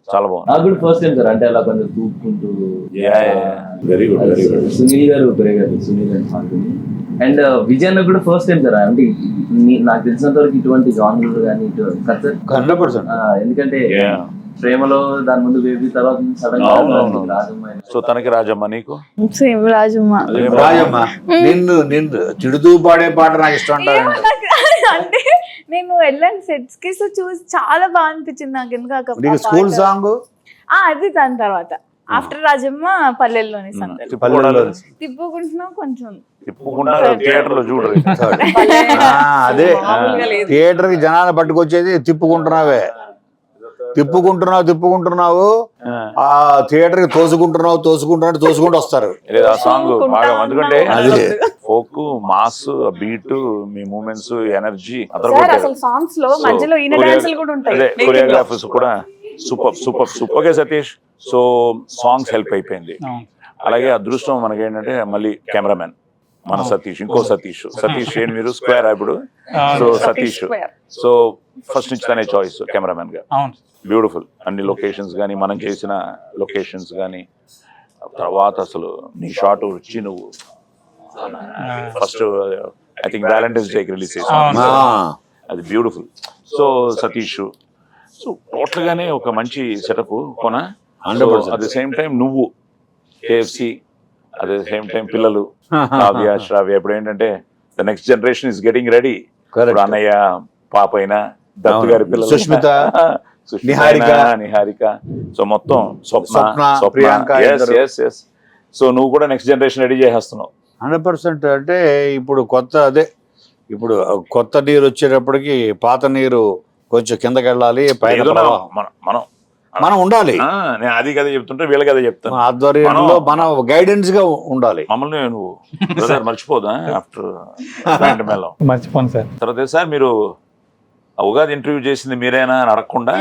Speaker 1: చాలా బాగుంది.
Speaker 5: నాకు కూడా ఫస్ట్ టైం సార్, అంటే అలా కొంచెం తూపుకుంటూ.
Speaker 1: Very good, very good.
Speaker 5: Sunil garu Sunil and పాడుతుంది. అండ్ విజయ్ అన్న కూడా ఫస్ట్ టైం సార్, అంటే నాకు తెలిసినంత వరకు ఇటువంటి జానర్ కానీ ఇటువంటి కదా సార్.
Speaker 2: 100%.
Speaker 5: ఎందుకంటే ప్రేమలో దాని ముందు బేబీ, తర్వాత సడన్ గా రాజమ్మ.
Speaker 1: సో తనకి రాజమ్మ, నీకు
Speaker 6: సేమ్ రాజమ్మ.
Speaker 2: రాజమ్మ నిన్ను తిడుతూ పాడే పాట నాకు ఇష్టం అంటారు.
Speaker 6: అంటే నేను వెళ్ళాను సెట్స్ కి, సో చూసి చాలా బాగా అనిపించింది నాకు. ఎందుకు
Speaker 2: స్కూల్ సాంగ్
Speaker 6: అది దాని తర్వాత ఆఫ్టర్ రాజమ్మ పల్లెల్లోని తిప్పుకుంటున్నాం కొంచెం
Speaker 1: థియేటర్ లో చూడరు.
Speaker 2: అదే థియేటర్ కి జనాలు పట్టుకొచ్చేది తిప్పుకుంటున్నావు ఆ థియేటర్ కి తోసుకుంటూ వస్తారు.
Speaker 1: ఆ సాంగ్ బాగా, ఎందుకంటే ఫోక్ మాస్ బీట్, మీ మూమెంట్స్, ఎనర్జీ,
Speaker 4: సాంగ్స్ లో మధ్యలో
Speaker 1: కొరియోగ్రాఫర్స్ కూడా super. Okay Satish, so songs help అయిపోయింది. అలాగే అదృష్టం మనకి ఏంటంటే మళ్ళీ కెమెరామెన్ మన సతీష్, ఇంకో సతీష్ ఏంటి మీరు స్క్వేర్ ఇప్పుడు. సో సతీష్, సో ఫస్ట్ నుంచి తనే చాయిస్ కెమెరామెన్ గా. బ్యూటిఫుల్ అన్ని లొకేషన్స్ కానీ, మనం చేసిన లొకేషన్స్ కానీ. తర్వాత అసలు నీ షాట్ వచ్చి నువ్వు ఫస్ట్ ఐ థింక్ వ్యాలంటైన్స్ డేకి రిలీజ్ చేసావు, అది beautiful. So Satish, so total గానే ఒక మంచి సెటప్ కొన. అట్ ద సేమ్ టైం నువ్వు KFC, at the same time పిల్లలు శ్రావ్య. ఇప్పుడు ఏంటంటే the next generation is getting ready. అన్నయ్య పాప అయినా, దత్తు గారి పిల్లలు,
Speaker 2: సుష్మిత,
Speaker 1: నిహారిక, సో మొత్తం స్వప్న. సో నువ్వు కూడా నెక్స్ట్ జనరేషన్ రెడీ చేసేస్తున్నావు.
Speaker 2: 100%. అంటే ఇప్పుడు కొత్త నీరు వచ్చేటప్పటికి పాత నీరు కొంచెం కిందకి వెళ్ళాలి, మనం ఉండాలి.
Speaker 1: నేను అది కదా చెప్తుంటే వీళ్ళకి అదే చెప్తాను.
Speaker 2: ఆధ్వర్యంలో మన గైడెన్స్ గా ఉండాలి.
Speaker 1: మమ్మల్ని నువ్వు మర్చిపోదా ఆఫ్టర్
Speaker 3: మర్చిపోను సార్.
Speaker 1: తర్వాత సార్ మీరు ఉగాది ఇంటర్వ్యూ చేసింది మీరేనా అని అడగకుండా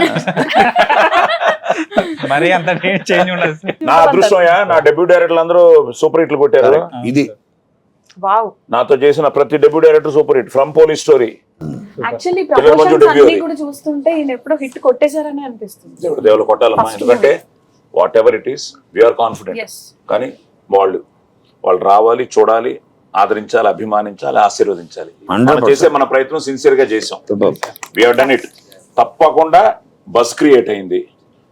Speaker 3: మరి అంత చేంజ్ ఉండదు.
Speaker 1: నా అదృష్టమయ్యా, నా డెబ్యూ డైరెక్టర్లు అందరూ సూపర్ హిట్లు కొట్టారు.
Speaker 2: ఇది
Speaker 1: నాతో చేసిన ప్రతి debut director super hit, from police story.
Speaker 4: Actually promotions అన్ని కూడా చూస్తుంటే ఈయన ఎప్పుడో హిట్ కొట్టేశారని అనిపిస్తుంది.
Speaker 1: దేవుడు కొట్టాలమ్మా, ఎందుకంటే whatever it is we are confident. కానీ వాళ్ళు రావాలి, చూడాలి, ఆదరించాలి, అభిమానించాలి, ఆశీర్వదించాలి. మనం చేసే మన ప్రయత్నం సిన్సియర్ గా చేసాం. We have done it. తప్పకుండా బస్ క్రియేట్ అయింది.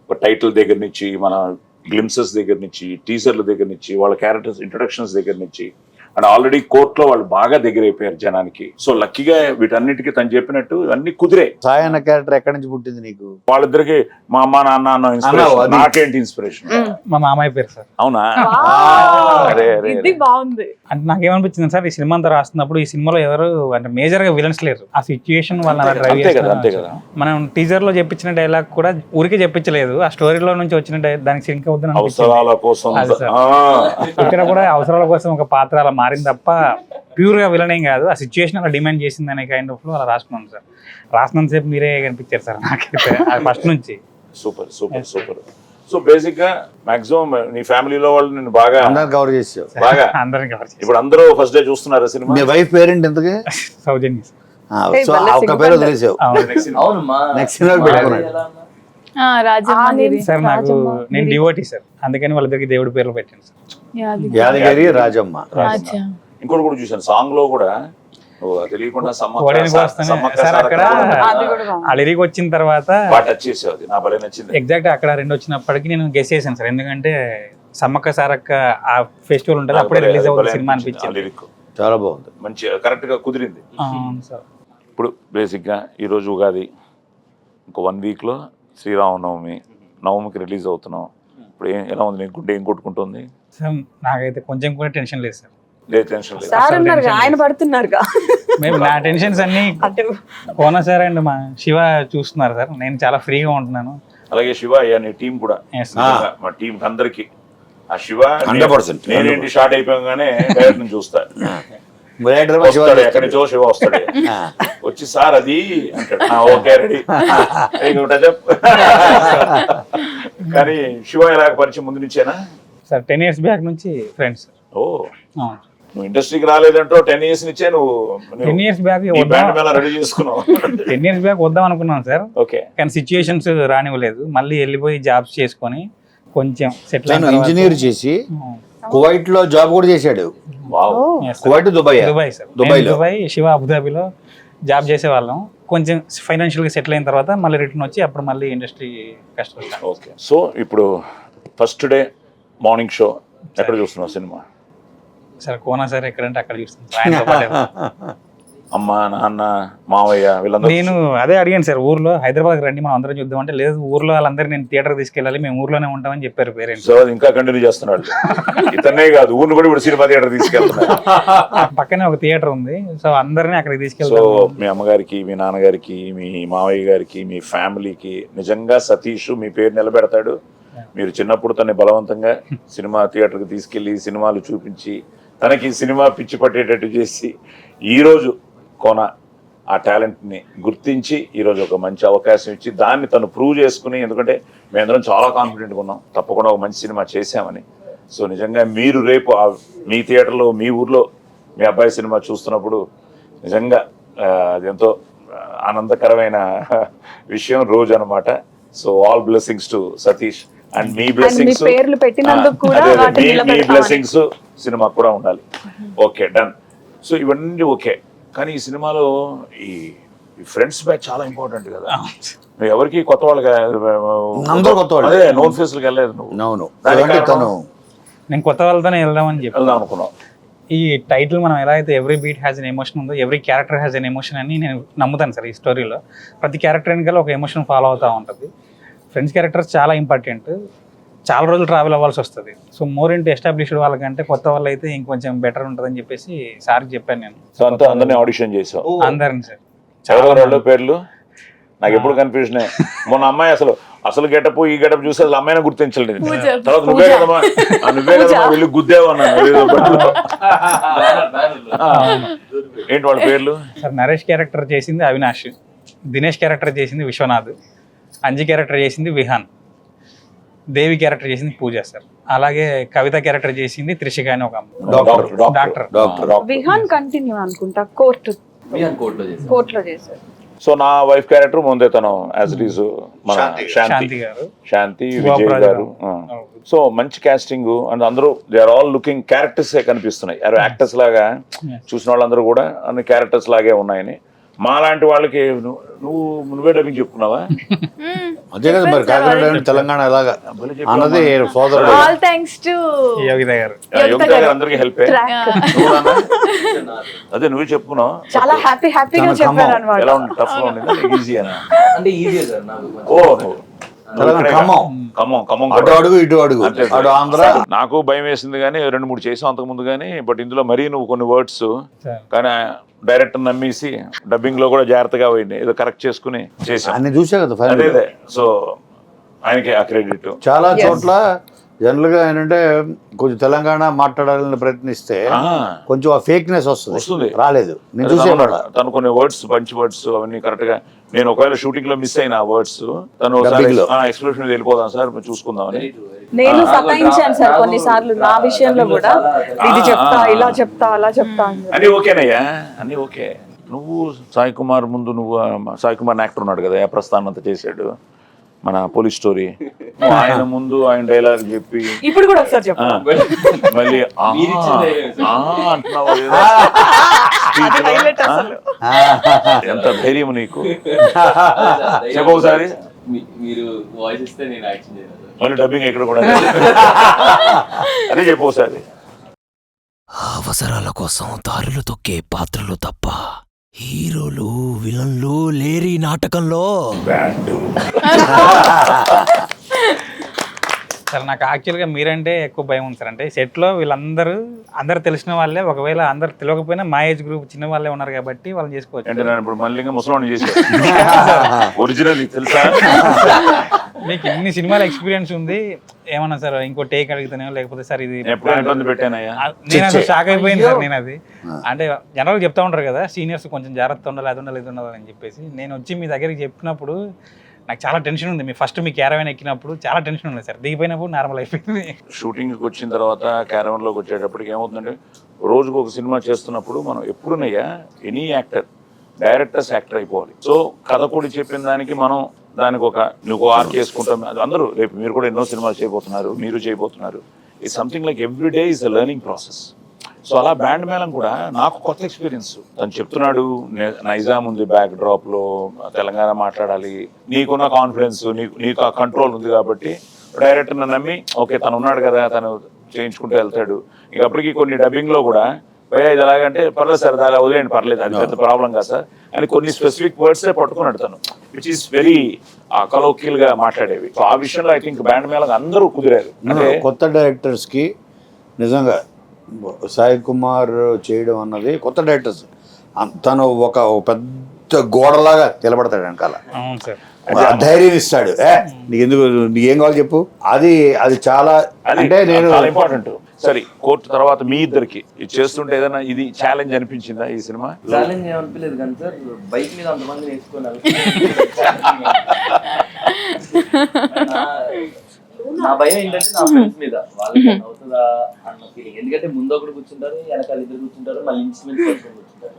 Speaker 1: ఒక టైటిల్ దగ్గర నుంచి, మన గ్లిమ్సెస్ దగ్గర నుంచి, టీజర్ల దగ్గర నుంచి, వాళ్ళ క్యారెక్టర్స్ ఇంట్రొడక్షన్స్ దగ్గర నుంచి, అండ్ ఆల్రెడీ కోర్టులో వాళ్ళు బాగా దగ్గర అయిపోయారు జనానికి. సో లక్కీగా వీటన్నిటికీ తను చెప్పినట్టు ఇవన్నీ కుదిరే.
Speaker 2: సాయి అన్న క్యారెక్టర్ ఎక్కడి నుంచి పుట్టింది నీకు?
Speaker 1: వాళ్ళిద్దరికి మా అమ్మ నాన్న అన్న ఇన్స్పిరేషన్. నాకేంటి ఇన్స్పిరేషన్?
Speaker 3: మా మామయ్య పేరు సార్.
Speaker 1: అవునా? అరే అరే
Speaker 4: ఇది బాగుంది.
Speaker 3: అంటే నాకేమనిపించింది సార్, ఈ సినిమా అంతా రాస్తున్నప్పుడు ఈ సినిమాలో ఎవరు అంటే మేజర్ గా విలన్స్ లేరు. ఆ సిచ్యుయేషన్ వాళ్ళ
Speaker 1: అంతే కదా, అంతే కదా.
Speaker 3: మనం టీజర్ లో చెప్పించిన డైలాగ్ కూడా ఊరికే చెప్పించలేదు, ఆ స్టోరీలో నుంచి వచ్చిన దానికి సింక్ అవుతుంది.
Speaker 1: అవసరాల కోసం.
Speaker 3: ఇక్కడ కూడా అవసరాల కోసం ఒక పాత్ర అలా మారింది తప్ప ప్యూర్ గా విలన్ ఏం కాదు. ఆ సిచ్యువేషన్ అలా డిమాండ్ చేసింది అనే కైండ్ ఆఫ్ లో అలా రాసుకున్నాను సార్. రాసినంత సేపు మీరే కనిపించారు సార్ నాకైతే ఫస్ట్ నుంచి.
Speaker 1: Super super super. So basic గా మాక్సిమం నీ ఫ్యామిలీలో వాళ్ళు నేను బాగా
Speaker 2: అందరిని కవర్ చేసావు.
Speaker 1: బాగా
Speaker 3: అందరం కవర్ చేశారు.
Speaker 1: ఇప్పుడు అందరూ ఫస్ట్ డే చూస్తున్నారు సినిమా.
Speaker 2: మీ వైఫ్ పేరెంట్ ఎంతకి?
Speaker 3: సౌజన్య సార్.
Speaker 2: సో ఒక పేరు వదిలేసావు.
Speaker 5: అవును మా
Speaker 2: నెక్స్ట్ సినిమా పెట్టుకున్నాడు.
Speaker 6: రాజమండ్రి
Speaker 3: సార్ నాకు నేను డివోటీ సార్, అందుకని వాళ్ళిద్దరికి దేవుడి పేర్లు పెట్టాను సార్.
Speaker 2: యాదగిరి రాజమ్మ.
Speaker 1: ఇంకోటి కూడా చూసాను సాంగ్ లో కూడా తెలియకుండా
Speaker 3: ఓడేనికి వస్తానే సార్ అక్కడ ఆ లిరిక్ వచ్చిన తర్వాత
Speaker 1: టచ్ చేసేది నా భలే నచ్చింది.
Speaker 3: ఎగ్జాక్ట్ అక్కడ 2 వచ్చినప్పటికీ నేను గెస్ చేశాను సార్, ఎందుకంటే సమ్మక్క సారక్క ఆ ఫెస్టివల్ ఉంటుంది అప్పుడే రిలీజ్ అవుతుంది సినిమా అనిపించింది.
Speaker 1: లిరిక్
Speaker 2: చాలా బాగుంది,
Speaker 1: మంచి కరెక్ట్ గా కుదిరింది.
Speaker 3: అవును సార్.
Speaker 1: ఇప్పుడు బేసిక్ గా ఈ రోజు ఉగాది, ఇంకో 1 వీక్ లో శ్రీరామనవమి, నవమికి రిలీజ్ అవుతున్నాం. ఇప్పుడు ఎలా ఉంది నీకు? గుండె ఏం కొట్టుకుంటుంది?
Speaker 3: సార్ నాకైతే కొంచెం కూడా టెన్షన్ లేదు సార్.
Speaker 1: లేదు టెన్షన్ లేదు.
Speaker 4: సార్ ఉన్నారు, ఆయన పడుతున్నారు.
Speaker 3: మేము నా టెన్షన్స్ అన్ని కోన సార్ అండ్ మా శివ చూస్తున్నారు సార్, నేను చాలా ఫ్రీగా ఉంటున్నాను.
Speaker 1: అలాగే శివ అయ్యా నీ టీం కూడా,
Speaker 3: Yes,
Speaker 1: మా టీం అందరికి ఆ శివ
Speaker 2: 100%.
Speaker 1: నేనేంటి షార్ట్ అయిపోగానే డైరెక్ట్ నుంచి చూస్తా.
Speaker 2: డైరెక్టర్
Speaker 1: వస్తాడు, ఎక్కడి నుంచో శివ వస్తాడు, వచ్చి సార్ అది అంటాడు. Okay ready. కానీ శివ ఎలాగ పరిచయం ముందు నుంచేనా
Speaker 3: సార్? 10 years బ్యాక్ నుంచి ఫ్రెండ్స్.
Speaker 1: ఓ నువ్వు ఇండస్ట్రీకి రాలేదంటో 10 years నుంచే నువ్వు
Speaker 3: 10 years back
Speaker 1: band Mela ready చేసుకున్నావు.
Speaker 3: 10 years బ్యాక్ వద్దాం అనుకున్నాను సార్,
Speaker 1: ఓకే.
Speaker 3: కానీ సిచ్యుయేషన్స్ రానివ్వలేదు. మళ్ళీ వెళ్ళిపోయి జాబ్స్ చేసుకొని కొంచెం సెటిల్
Speaker 2: తను ఇంజనీర్ చేసి కువైట్ లో జాబ్ కూడా చేశాడు.
Speaker 1: వావ్.
Speaker 2: Kuwait Dubai
Speaker 3: sir.
Speaker 2: దుబాయ్లో.
Speaker 3: దుబాయ్, శివ అబుదాబిలో జాబ్ చేసేవాళ్ళం. కొంచెం ఫైనాన్షియల్గా సెటిల్ అయిన తర్వాత మళ్ళీ రిటర్న్ వచ్చి అప్పుడు మళ్ళీ ఇండస్ట్రీ కష్టం.
Speaker 1: ఓకే. సో ఇప్పుడు ఫస్ట్ డే మార్నింగ్ షో ఎక్కడ చూస్తున్నావు సినిమా?
Speaker 3: సార్ కోనా సార్ ఎక్కడంటే అక్కడ చూస్తున్నాను.
Speaker 1: అమ్మ నాన్న మావయ్య వీళ్ళందరూ
Speaker 3: నేను అదే అడిగాను సార్, ఊర్లో హైదరాబాద్ రండి మనం అందరం చూద్దాం అంటే, లేదు ఊర్లో వాళ్ళందరూ నేను థియేటర్ తీసుకెళ్ళాలి, మేము ఊర్లోనే ఉంటామని చెప్పారు పేరెంట్స్.
Speaker 1: సో అది ఇంకా కంటిన్యూ చేస్తున్నాడు. ఇతనే కాదు, ఊరిని కూడా ఇప్పుడు సినిమా థియేటర్ తీసుకెళ్తున్నాడు.
Speaker 3: పక్కనే ఒక థియేటర్ ఉంది, సో అందరినీ అక్కడికి
Speaker 1: సో
Speaker 3: తీసుకెళ్తాం.
Speaker 1: మీ అమ్మగారికి, మీ నాన్నగారికి, మీ మావయ్య గారికి, మీ ఫ్యామిలీకి నిజంగా సతీష్ మీ పేరు నిలబెడతాడు. మీరు చిన్నప్పుడు తనని బలవంతంగా సినిమా థియేటర్కి తీసుకెళ్లి సినిమాలు చూపించి తనకి సినిమా పిచ్చి పట్టేటట్టు చేసి ఈరోజు కోన ఆ టాలెంట్ని గుర్తించి ఈరోజు ఒక మంచి అవకాశం ఇచ్చి దాన్ని తను ప్రూవ్ చేసుకుని, ఎందుకంటే మేమందరం చాలా కాన్ఫిడెంట్గా ఉన్నాం తప్పకుండా ఒక మంచి సినిమా చేశామని. సో నిజంగా మీరు రేపు మీ థియేటర్లో మీ ఊర్లో మీ అబ్బాయి సినిమా చూస్తున్నప్పుడు నిజంగా అదెంతో ఆనందకరమైన విషయం రోజు అనమాట. So all blessings to Satish and me blessings,
Speaker 4: పేర్లు పెట్టినందుకు కూడా
Speaker 1: మీ బ్లెస్సింగ్స్ సినిమా కూడా ఉండాలి. Okay done. సో ఇవన్నీ ఓకే, కానీ ఈ సినిమాలో ఈ ఫ్రెండ్స్ బ్యాచ్ చాలా ఇంపార్టెంట్ కదా. నువ్వు ఎవరికి కొత్త వాళ్ళకి అదే నోన్ ఫేస్లకు వెళ్ళలేదు నువ్వు.
Speaker 3: నేను కొత్త వాళ్ళతోనే వెళ్దామని చెప్పి
Speaker 1: వెళ్దాం అనుకున్నావు.
Speaker 3: ఈ టైటిల్ మనం ఎలా అయితే every beat has an emotion ఉందో, every character has an emotion అని నేను నమ్ముతాను సార్. ఈ స్టోరీలో ప్రతి క్యారెక్టర్ వెనకాల ఒక ఎమోషన్ ఫాలో అవుతూ ఉంటుంది. ఫ్రెండ్స్ క్యారెక్టర్స్ చాలా ఇంపార్టెంట్, చాలా రోజులు ట్రావెల్ అవ్వాల్సి వస్తుంది. సో మోర్ ఇంటూ ఎస్టాబ్లిష్డ్ వాళ్ళకంటే కొత్త వాళ్ళు అయితే ఇంకొంచెం బెటర్ ఉంటుందని చెప్పేసి సార్కి చెప్పాను నేను.
Speaker 1: సో అంతా అందరినీ ఆడిషన్ చేసావు?
Speaker 3: అందరిని సార్.
Speaker 1: చాలా పేర్లు నాకు ఎప్పుడు కన్ఫ్యూజన్. మొన్న అమ్మాయి అసలు గెటప్ ఈ గెటప్ చూసి అసలు అమ్మాయిని గుర్తించలేదు. తర్వాత నువ్వే కదమ్మా వెళ్ళి గుద్దేవు అన్నాను. ఏంటి వాళ్ళ పేర్లు?
Speaker 3: సార్ నరేష్ క్యారెక్టర్ చేసింది అవినాష్, దినేష్ క్యారెక్టర్ చేసింది విశ్వనాథ్, అంజి క్యారెక్టర్ చేసింది విహాన్, దేవి క్యారెక్టర్ చేసింది పూజ సార్. అలాగే కవిత క్యారెక్టర్ చేసింది త్రిషిక అని ఒక డాక్టర్.
Speaker 4: విహాన్ కంటిన్యూ అనుకుంటా, కోర్టులో చేశారు.
Speaker 1: సో నా వైఫ్ క్యారెక్టర్ ముందే తను యాజ్ ఇట్ ఈస్ మన శాంతి విజయ్ గారు. సో మంచి కాస్టింగ్ అండ్ అందరూ they are all looking characters కనిపిస్తున్నాయి. యాక్టర్స్ లాగా చూసిన వాళ్ళందరూ కూడా అన్ని క్యారెక్టర్స్ లాగే ఉన్నాయని. మాలాంటి వాళ్ళకి నువ్వే డబ్బింగ్ చెప్పుకున్నావా?
Speaker 2: అదే కదా మరి కాకినాడ తెలంగాణ ఎలాగా అన్నది సోదరుడు.
Speaker 6: ఆల్ థ్యాంక్స్ టు
Speaker 3: యోగిత గారు.
Speaker 1: యోగిత గారు అందరికి హెల్ప్ అదే నువ్వే చెప్పుకున్నావు.
Speaker 4: చాలా హ్యాపీగా చెప్పారు అనమాట.
Speaker 1: ఎలా ఉంది? టఫ్ గా ఉండేదా ఈజీనా?
Speaker 5: అంటే ఈజీ సార్ నాకు.
Speaker 1: ఓ
Speaker 2: తెలంగాణ ఖమ్మం అటు అడుగు ఇటు అడుగు అటు ఆంధ్ర.
Speaker 1: నాకు భయం వేసింది కానీ 2-3 చేసాం అంతకు ముందు కానీ, బట్ ఇందులో మరీ నువ్వు కొన్ని వర్డ్స్ కానీ డైరెక్టర్ నమ్మేసి డబ్బింగ్ లో కూడా జాగ్రత్తగా పోయింది, ఏదో కరెక్ట్ చేసుకుని చేసాం.
Speaker 2: అన్ని చూసా కదా
Speaker 1: అదే సో ఆయనకి ఆ క్రెడిట్.
Speaker 2: చాలా చోట్ల జనరల్ గా ఏంటంటే కొంచెం తెలంగాణ మాట్లాడాలని ప్రయత్నిస్తే కొంచెం ఆ ఫేక్నెస్ వస్తుంది. రాలేదు నేను చూసేవాడు.
Speaker 1: తను కొన్ని వర్డ్స్ మంచి వర్డ్స్ అవన్నీ కరెక్ట్ గా, నేను ఒకవేళ షూటింగ్ లో మిస్ అయిన ఆ వర్డ్స్ తను ఎక్స్ప్రెషన్ వెళ్ళిపోదాం సార్ చూసుకుందామని
Speaker 4: నేను సతాయించాను సార్ కొన్నిసార్లు నా విషయంలో కూడా, ఇది చెప్తా ఇలా చెప్తా అలా చెప్తా.
Speaker 1: అన్ని ఓకేనయ్యా, అన్ని ఓకే. నువ్వు సాయి కుమార్ ముందు సాయి కుమార్ యాక్టర్ ఉన్నాడు కదా, ప్రస్థానం అంతా చేశాడు మన పోలీస్ స్టోరీ. ఆయన ముందు ఆయన డైలాగ్ చెప్పి
Speaker 4: ఇప్పుడు కూడా ఒకసారి చెప్పు.
Speaker 1: మళ్ళీ అంటున్నావు ఎంత ధైర్యం నీకు? చెప్పు ఒకసారి.
Speaker 5: మీరు వాయిస్ ఇస్తే నేను యాక్షన్ చేయను.
Speaker 1: మళ్ళీ డబ్బింగ్ ఎక్కడ కూడా అదే చెప్పు ఒకసారి.
Speaker 7: అవసరాల కోసం దారులు తొక్కే పాత్రలు తప్ప హీరోలు విలన్లు లేరి నాటకంలో.
Speaker 3: సార్ నాకు యాక్చువల్గా మీరంటే ఎక్కువ భయం ఉంది సార్. అంటే సెట్లో అందరు తెలిసిన వాళ్ళే, ఒకవేళ అందరు తెలియకపోయినా మా ఏజ్ గ్రూప్ చిన్న వాళ్ళే ఉన్నారు కాబట్టి వాళ్ళని చేసుకోవచ్చు.
Speaker 1: అంటే నేను ఇప్పుడు మళ్ళీ ముసలాన్ని చేశాను ఒరిజినల్ తెలుసా?
Speaker 3: మీకు ఇన్ని సినిమాల ఎక్స్పీరియన్స్ ఉంది, ఏమన్నా సార్ ఇంకో టేక్ అడుగుతానే లేకపోతే సార్ ఇది
Speaker 1: ఇబ్బంది పెట్టానయ్యా?
Speaker 3: నేను అసలు షాక్ అయిపోయింది సార్. నేను అది అంటే జనరల్గా చెప్తా ఉంటారు కదా సీనియర్స్ కొంచెం జాగ్రత్త ఉండాలి, అది ఉండాలి, ఇది ఉండాలి అని చెప్పేసి. నేను వచ్చి మీ దగ్గరికి చెప్పినప్పుడు నాకు చాలా టెన్షన్ ఉంది. మీ క్యారవాన్ ఎక్కినప్పుడు చాలా టెన్షన్ ఉంది సార్, దిగిపోయినప్పుడు నార్మల్ అయిపోయింది.
Speaker 1: షూటింగ్కి వచ్చిన తర్వాత క్యారవాన్లోకి వచ్చేటప్పటికి ఏమవుతుందంటే, రోజుకు ఒక సినిమా చేస్తున్నప్పుడు మనం ఎప్పుడునయ్యా ఎనీ యాక్టర్ డైరెక్టర్స్ యాక్టర్ అయిపోవాలి. సో కథ కూడా చెప్పిన దానికి మనం దానికి నువ్వు ఆర్క్ చేసుకుంటాం. అందరూ రేపు మీరు కూడా ఎన్నో సినిమాలు చేయబోతున్నారు, మీరు చేయబోతున్నారు. It's something like every day is a learning process. So అలా బ్యాండ్ మేళం కూడా నాకు కొత్త ఎక్స్పీరియన్స్. తను చెప్తున్నాడు నైజాం ఉంది బ్యాక్ డ్రాప్ లో, తెలంగాణ మాట్లాడాలి, నీకున్న కాన్ఫిడెన్స్, నీకు ఆ కంట్రోల్ ఉంది కాబట్టి డైరెక్టర్ నమ్మి ఓకే తను ఉన్నాడు కదా తను చేయించుకుంటూ వెళ్తాడు. ఇక అప్పటికి కొన్ని డబ్బింగ్ లో కూడా భయ ఇది ఎలాగంటే పర్లేదు సార్ దాని వదిలేండి పర్లేదు, అది పెద్ద ప్రాబ్లం కాదు సార్ అని కొన్ని స్పెసిఫిక్ వర్డ్సే పట్టుకున్నాడు తను, విచ్ ఈస్ వెరీ కలోకియల్ గా మాట్లాడేవి. సో ఆ విషయంలో ఐ థింక్ బ్యాండ్ మేళం అందరూ కుదిరారు. అంటే
Speaker 2: కొత్త డైరెక్టర్స్ కి నిజంగా సాయి కుమార్ చేయడం అన్నది కొత్త డైరెక్టర్స్ తను ఒక పెద్ద గోడలాగా నిలబడతాడు వెనకాల, ధైర్యం ఇస్తాడు. నీకేం కావాలి చెప్పు, అది చాలా అంటే నేను
Speaker 1: ఇంపార్టెంట్. సరే కోర్టు తర్వాత మీ ఇద్దరికి ఇది చేస్తుంటే ఏదైనా ఇది ఛాలెంజ్ అనిపించిందా ఈ సినిమా?
Speaker 5: ఛాలెంజ్ ఏమనిపించలేదు కానీ సార్, బైక్ మీద అంతమంది నేర్చుకుని నా భయం ఏంటంటే నా ఫ్రెండ్స్ మీద వాళ్ళకి అవుతుందా అన్న ఫీలింగ్. ఎందుకంటే ముందు ఒకటి కూర్చుంటారు, వెనకాల ఇద్దరు కూర్చుంటారు, మళ్ళీ ఇన్స్ట్రుమెంట్స్ పట్టుకొని కూర్చుంటారు.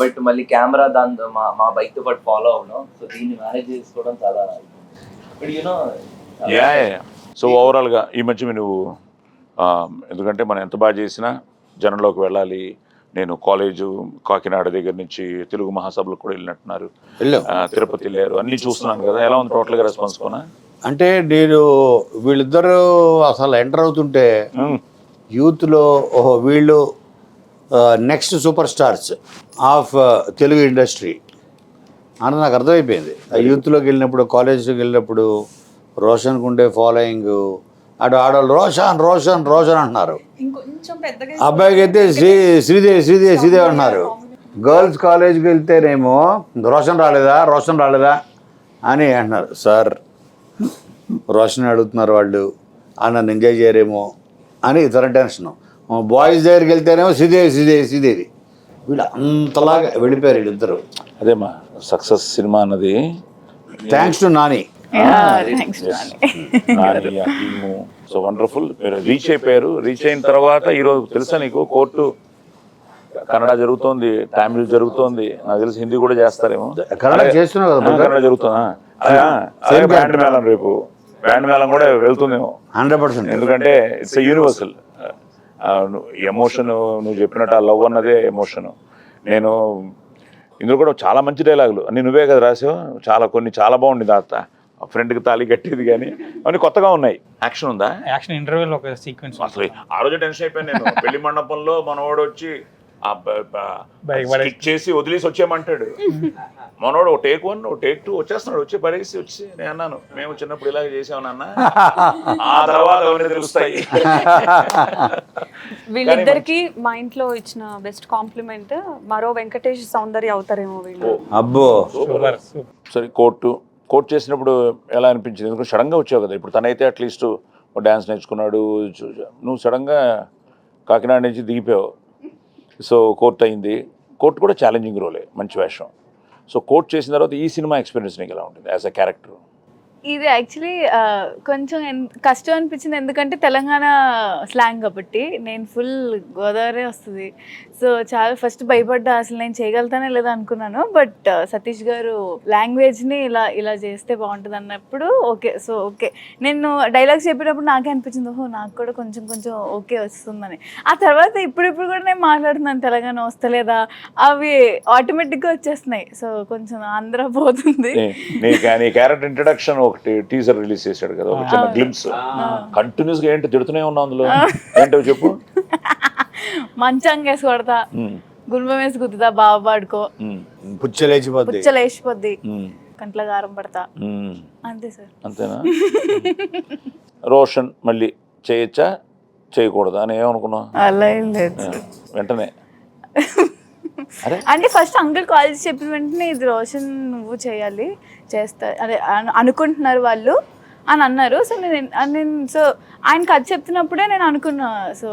Speaker 5: బట్ మళ్ళీ కెమెరా దాంతో మా బైక్ తో పాటు ఫాలో అవ్వడం, సో దీన్ని మేనేజ్ చేసుకోవడం చాలా. బట్ యూనో
Speaker 1: సో ఓవరాల్ గా ఈ మధ్య నువ్వు ఎందుకంటే మనం ఎంత బాగా చేసినా జనంలోకి వెళ్ళాలి. నేను కాలేజు కాకినాడ దగ్గర నుంచి తెలుగు మహాసభలకు కూడా వెళ్ళినట్టున్నారు, తిరుపతి వెళ్ళారు, అన్ని చూస్తున్నాను కదా. ఎలా ఉంది టోటల్ గా రెస్పాన్స్ కోనా?
Speaker 2: అంటే నేను వీళ్ళిద్దరూ అసలు ఎంటర్ అవుతుంటే యూత్లో ఓహో వీళ్ళు next super stars of Telugu industry అని నాకు అర్థమైపోయింది. ఆ యూత్లోకి వెళ్ళినప్పుడు, కాలేజ్లోకి వెళ్ళినప్పుడు రోషన్కు ఉండే ఫాలోయింగ్, అటు ఆడవాళ్ళు రోషన్ రోషన్ రోషన్ అంటున్నారు, అబ్బాయికి అయితే శ్రీదేవి అంటున్నారు. గర్ల్స్ కాలేజ్కి వెళ్తేనేమో రోషన్ రాలేదా అని అంటున్నారు. సార్ రోషన్ అడుగుతున్నారు వాళ్ళు, నన్ను ఎంజాయ్ చేయరేమో అని ఇతర టెన్షన్. బాయ్స్ దగ్గరికి వెళ్తేనేమో శ్రీదేవి వీళ్ళు అంతలాగా వెళ్ళిపోయారు వీళ్ళిద్దరు.
Speaker 1: అదేమా సక్సెస్ సినిమా అన్నది
Speaker 2: thanks to Nani.
Speaker 1: So wonderful. మీరు రీచ్ అయిపోయారు. రీచ్ అయిన తర్వాత ఈరోజు తెలుసా నీకు కోర్టు కన్నడ జరుగుతోంది, తమిళ్ జరుగుతోంది, నాకు తెలిసి హిందీ కూడా చేస్తారేమో.
Speaker 2: కన్నడ చేస్తున్నా కదా,
Speaker 1: కన్నడ జరుగుతుందా? బ్యాండ్ మేళం రేపు బ్యాండ్ మేళం కూడా వెళ్తుందేమో
Speaker 2: 100%.
Speaker 1: ఎందుకంటే ఇట్స్ యూనివర్సల్ ఎమోషన్. నువ్వు చెప్పినట్టు ఆ లవ్ అన్నదే ఎమోషన్. నేను ఇందులో కూడా చాలా మంచి డైలాగులు అన్ని నువ్వే కదా రాసావు, కొన్ని చాలా బాగుండింది. ఆ ఫ్రెండ్కి తాళి కట్టేది కానీ అవన్నీ కొత్తగా ఉన్నాయి. యాక్షన్ ఉందా?
Speaker 3: యాక్షన్ ఇంటర్వ్యూలో ఒక సీక్వెన్స్
Speaker 1: అసలు ఆ రోజు టెన్షన్ అయిపోయాను నేను. పెళ్లి మండపంలో మనవాడు వచ్చి స్కిట్ చేసి వదిలేసి వచ్చేయమంటాడు. మనోడు ఓ టేక్ 1 ఓ టేక్ 2 వచ్చేస్తున్నాడు, వచ్చి పరిగెత్తి వచ్చి నేను అన్నాను మేము చిన్నప్పుడు ఇలాగే చేసామన్న, ఆ తర్వాత అవన్నీ తెలుస్తాయి.
Speaker 4: వీళ్ళిద్దరికి మా ఇంట్లో ఇచ్చిన బెస్ట్ కాంప్లిమెంట్ మరో వెంకటేష్ సౌందర్య అవుతారేమో వీళ్ళు.
Speaker 2: అబ్బో
Speaker 1: సరే కోర్ట్ చేసినప్పుడు ఎలా అనిపించింది? ఎందుకంటే సడన్గా వచ్చావు కదా. ఇప్పుడు తనైతే అట్లీస్ట్ డ్యాన్స్ నేర్చుకున్నాడు, నువ్వు సడన్గా కాకినాడ నుంచి దిగిపోయావు. సో కోర్ట్ అయింది. కోర్ట్ కూడా ఛాలెంజింగ్ రోలే, మంచి వేషం. సో కోర్ట్ చేసిన తర్వాత ఈ సినిమా ఎక్స్పీరియన్స్ నీకు ఎలా ఉంటుంది యాజ్ అ క్యారెక్టర్?
Speaker 6: ఇది యాక్చువల్లీ కొంచెం కష్టం అనిపించింది, ఎందుకంటే తెలంగాణ స్లాంగ్ కాబట్టి. నేను ఫుల్ గోదావరి వస్తుంది, సో చాలా ఫస్ట్ భయపడ్డా, అసలు నేను చేయగలుగుతానే లేదా అనుకున్నాను. బట్ సతీష్ గారు లాంగ్వేజ్ని ఇలా చేస్తే బాగుంటుంది అన్నప్పుడు ఓకే నేను డైలాగ్స్ చెప్పినప్పుడు నాకే అనిపించింది, ఓహో నాకు కూడా కొంచెం ఓకే వస్తుందని. ఆ తర్వాత ఇప్పుడు కూడా నేను మాట్లాడుతున్నాను తెలంగాణ వస్తలేదా, అవి ఆటోమేటిక్గా వచ్చేస్తున్నాయి. సో కొంచెం ఆంధ్ర పోతుంది.
Speaker 1: నీ క్యారెక్టర్ ఇంట్రడక్షన్ ఒకటి టీజర్ రిలీజ్ చేశాడు కదా, ఒక చిన్న గ్లిమ్స్. కంటిన్యూస్ గా ఏంటి తిడుతూనే ఉన్నావు అందులో, ఏంటో చెప్పు.
Speaker 6: మంచంగా వేసి కొడతా, గుర్రం వేసి గుద్దుతా, బాబా పాడుకో, పుచ్చలేసిపోద్ది, కంట్ల గారం పడతా, అంతే సార్.
Speaker 1: అంతేనా? రోషన్ మళ్ళీ చేయొచ్చా చేయకూడదా అని ఏమనుకున్నావు?
Speaker 6: అలా ఏం లేదు
Speaker 1: వెంటనే
Speaker 6: అంటే ఫస్ట్ అంకుల్ కాల్ చేసి చెప్పిన వెంటనే ఇది రోషన్ నువ్వు చేయాలి, చేస్తా అదే అనుకుంటున్నారు వాళ్ళు అని అన్నారు. సో సో ఆయనకి అది చెప్తున్నప్పుడే నేను అనుకున్నా. సో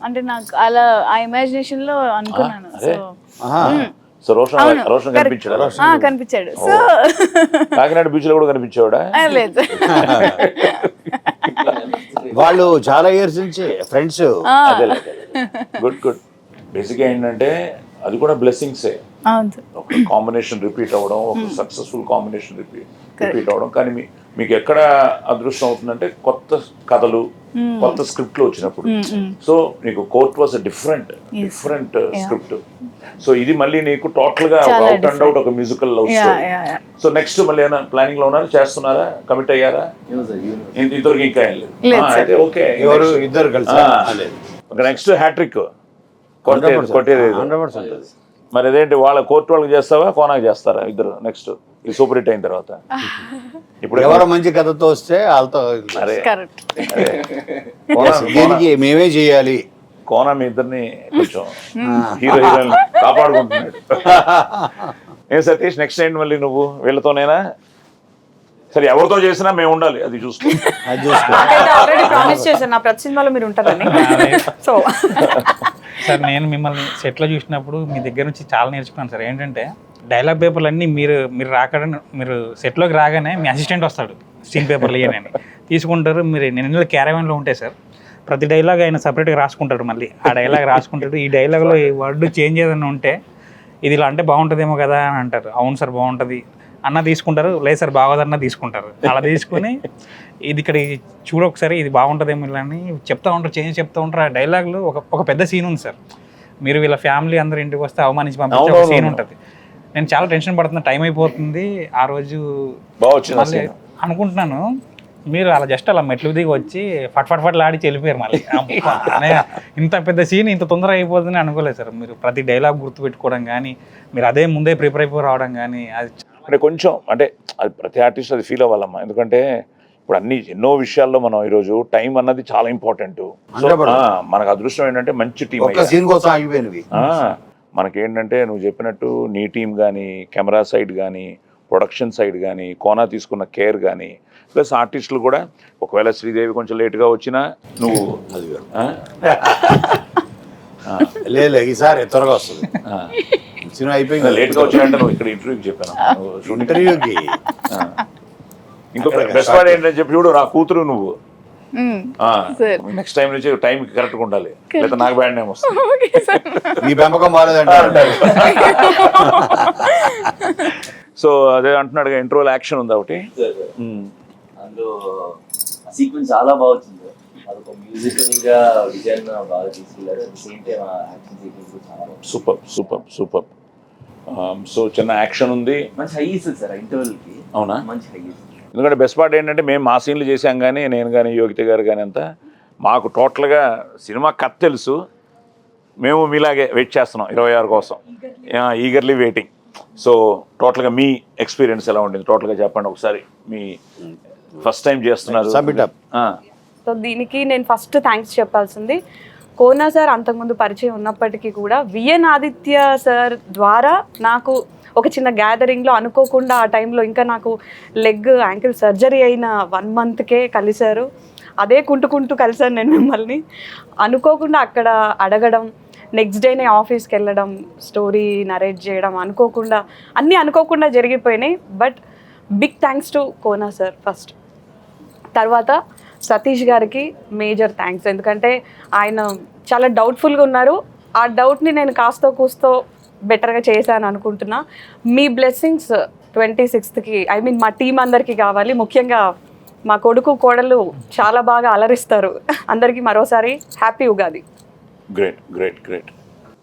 Speaker 6: అంటే నాకు అలా ఆ ఇమాజినేషన్ లో అనుకున్నాను.
Speaker 1: సో రోషన్
Speaker 6: కనిపించాడు. సో
Speaker 1: కాకినాడ బీచ్ లో కూడా కనిపించాడా?
Speaker 6: లేదు,
Speaker 2: వాళ్ళు చాలా ఇయర్స్ నుంచి ఫ్రెండ్స్.
Speaker 1: గుడ్. బేసిక్గా ఏంటంటే అది కూడా బ్లెస్సింగ్సే. ఒక కాంబినేషన్ రిపీట్ అవ్వడం, ఒక సక్సెస్ఫుల్ కాంబినేషన్ రిపీట్ అవ్వడం. కానీ మీకు ఎక్కడ అదృష్టం అవుతుందంటే కొత్త కథలు, కొత్త స్క్రిప్ట్లు వచ్చినప్పుడు. సో నీకు court was different script. So ఇది మళ్ళీ నీకు టోటల్ గా అవుట్ అండ్ అవుట్ ఒక musical love story. So next మళ్ళీ ఏమైనా ప్లానింగ్ లో ఉన్నారా, చేస్తున్నారా, కమిట్ అయ్యారా? ఇద్దరికి ఇంకా అయితే ఓకే,
Speaker 2: ఎవరు ఇద్దరు కలిసి
Speaker 1: నెక్స్ట్ హ్యాట్రిక్ కొట్టేది. మరి అదేంటి, వాళ్ళ కోర్టు వాళ్ళకి చేస్తావా, కోనాకి చేస్తారా ఇద్దరు నెక్స్ట్ ఈ సూపర్ హిట్ అయిన తర్వాత?
Speaker 2: ఇప్పుడు ఎవరో మంచి కథతో వస్తే వాళ్ళతో దీనికి మేమే చేయాలి.
Speaker 1: కోన మీ ఇద్దరిని కొంచెం హీరో హీరోయిన్ కాపాడుకుంటున్నాడు. ఏం సతీష్, నెక్స్ట్ ఏంటి మళ్ళీ నువ్వు వీళ్ళతోనేనా? సరే ఎవరితో చేసినా మేము ఉండాలి, అది చూసుకో.
Speaker 4: ఆల్రెడీ ప్రామిస్ చేశాను నా ప్రతి సినిమాలో మీరు ఉంటారని. సో
Speaker 3: సార్ నేను మిమ్మల్ని సెట్లో చూసినప్పుడు మీ దగ్గర నుంచి చాలా నేర్చుకున్నాను సార్. ఏంటంటే డైలాగ్ పేపర్లు అన్నీ మీరు సెట్లోకి రాగానే మీ అసిస్టెంట్ వస్తాడు, సీన్ పేపర్లు ఇవ్వనని తీసుకుంటారు. మీరు నేను క్యారవాన్లో ఉంటాయి సార్, ప్రతి డైలాగ్ ఆయన సపరేట్గా రాసుకుంటాడు. మళ్ళీ ఆ డైలాగ్ రాసుకుంటాడు. ఈ డైలాగ్లో ఈ వర్డ్ చేంజ్ ఏదైనా ఉంటే ఇది ఇలా అంటే బాగుంటుందేమో కదా అని అంటారు. అవును సార్ బాగుంటుంది అన్న తీసుకుంటారు, లేదు సార్ బాగోదన్న తీసుకుంటారు. అలా తీసుకుని ఇది ఇక్కడ చూడు ఒకసారి ఇది బాగుంటుందేమో ఇలా అని చెప్తా ఉంటారు, చేంజ్ చెప్తూ ఉంటారు. ఆ డైలాగ్లో ఒక పెద్ద సీన్ ఉంది సార్. మీరు వీళ్ళ ఫ్యామిలీ అందరూ ఇంటికి వస్తే అవమానించి పంపించే ఒక సీన్ ఉంటుంది. నేను చాలా టెన్షన్ పడుతున్నా, టైం అయిపోతుంది. ఆ రోజు మళ్ళీ అనుకుంటున్నాను మీరు అలా జస్ట్ అలా మెట్లు దిగి వచ్చి ఫట్లాడిచి వెళ్ళిపోయారు. మళ్ళీ ఇంత పెద్ద సీన్ ఇంత తొందరగా అయిపోతుందని అనుకోలేదు సార్. మీరు ప్రతి డైలాగ్ గుర్తుపెట్టుకోవడం కానీ, మీరు అదే ముందే ప్రిపేర్ అయిపోయి రావడం కానీ, అది
Speaker 1: అంటే కొంచెం అంటే అది ప్రతి ఆర్టిస్ట్ అది ఫీల్ అవ్వాలమ్మా. ఎందుకంటే ఇప్పుడు ఎన్నో విషయాల్లో మనం ఈరోజు టైం అన్నది చాలా ఇంపార్టెంట్. మనకు అదృష్టం ఏంటంటే మంచి టీం. మనకేంటంటే నువ్వు చెప్పినట్టు నీ టీం కానీ, కెమెరా సైడ్ కానీ, ప్రొడక్షన్ సైడ్ కానీ, కోనా తీసుకున్న కేర్ కానీ, ప్లస్ ఆర్టిస్టులు కూడా ఒకవేళ శ్రీదేవి కొంచెం లేట్గా వచ్చినా నువ్వు
Speaker 2: లేదు ఈసారి త్వరగా వస్తుంది. సినిమా అయిపోయింది,
Speaker 1: లేట్గా వచ్చినంటే నువ్వు ఇక్కడ ఇంటర్వ్యూకి చెప్పాను.
Speaker 2: ఇంటర్వ్యూకి
Speaker 1: ఇంకో బెస్ట్ పార్ట్ ఏంటని చెప్పి చూడు, నా కూతురు నువ్వు నెక్స్ట్ టైం నుంచి టైంకి కరెక్ట్గా ఉండాలి, లేదా నాకు బ్యాడ్ నేమ్ వస్తుంది.
Speaker 2: మీ పెంపకం బాగాలేదంటే.
Speaker 1: సో అదే అంటున్నాడు, ఇంట్రోల్ యాక్షన్ ఉంది ఒకటి,
Speaker 5: అందులో సీక్వెన్స్ చాలా బాగా వచ్చింది. అదొక మ్యూజికల్ గా విజయాన్ని బాగా తీసుకెళ్ళారు. At the same time action sequence చాలా
Speaker 1: సూపర్. సో చిన్న యాక్షన్ ఉంది.
Speaker 5: మంచి హై ఇస్తుంది సార్ ఇంటర్వెల్కి.
Speaker 1: అవునా?
Speaker 5: మంచి హై ఇస్తుంది.
Speaker 1: ఎందుకంటే బెస్ట్ పార్ట్ ఏంటంటే మేము మా సీన్లు చేసాం కానీ నేను కానీ యోగిత గారు కానీ అంతా మాకు టోటల్గా సినిమా కథ తెలుసు. మేము మీలాగే వెయిట్ చేస్తున్నాం 26 కోసం, ఈగర్లీ వెయిటింగ్. సో టోటల్గా మీ ఎక్స్పీరియన్స్ ఎలా ఉండింది టోటల్గా చెప్పండి ఒకసారి. మీ ఫస్ట్ టైం చేస్తున్నారు.
Speaker 4: సో దీనికి నేను ఫస్ట్ థ్యాంక్స్ చెప్పాల్సింది కోనా సార్. అంతకుముందు పరిచయం ఉన్నప్పటికీ కూడా విఎన్ ఆదిత్య సార్ ద్వారా నాకు ఒక చిన్న గ్యాదరింగ్లో అనుకోకుండా ఆ టైంలో ఇంకా నాకు లెగ్ యాంకిల్ సర్జరీ అయిన 1 monthకే కలిశారు. అదే కుంటుకుంటూ కలిసాను నేను మిమ్మల్ని. అనుకోకుండా అక్కడ అడగడం, నెక్స్ట్ డేనే ఆఫీస్కి వెళ్ళడం, స్టోరీ నరేట్ చేయడం, అన్నీ అనుకోకుండా జరిగిపోయినాయి. But big thanks to Kona sir first. తర్వాత సతీష్ గారికి మేజర్ థ్యాంక్స్. ఎందుకంటే ఆయన చాలా డౌట్ఫుల్గా ఉన్నారు. ఆ డౌట్ని నేను కాస్తో కూస్తో బెటర్గా చేశాను అనుకుంటున్నా. మీ బ్లెస్సింగ్స్ 26కి మా టీం అందరికీ కావాలి. ముఖ్యంగా మా కొడుకు కోడలు చాలా బాగా అలరిస్తారు. అందరికీ మరోసారి happy Ugadi.
Speaker 1: Great great great.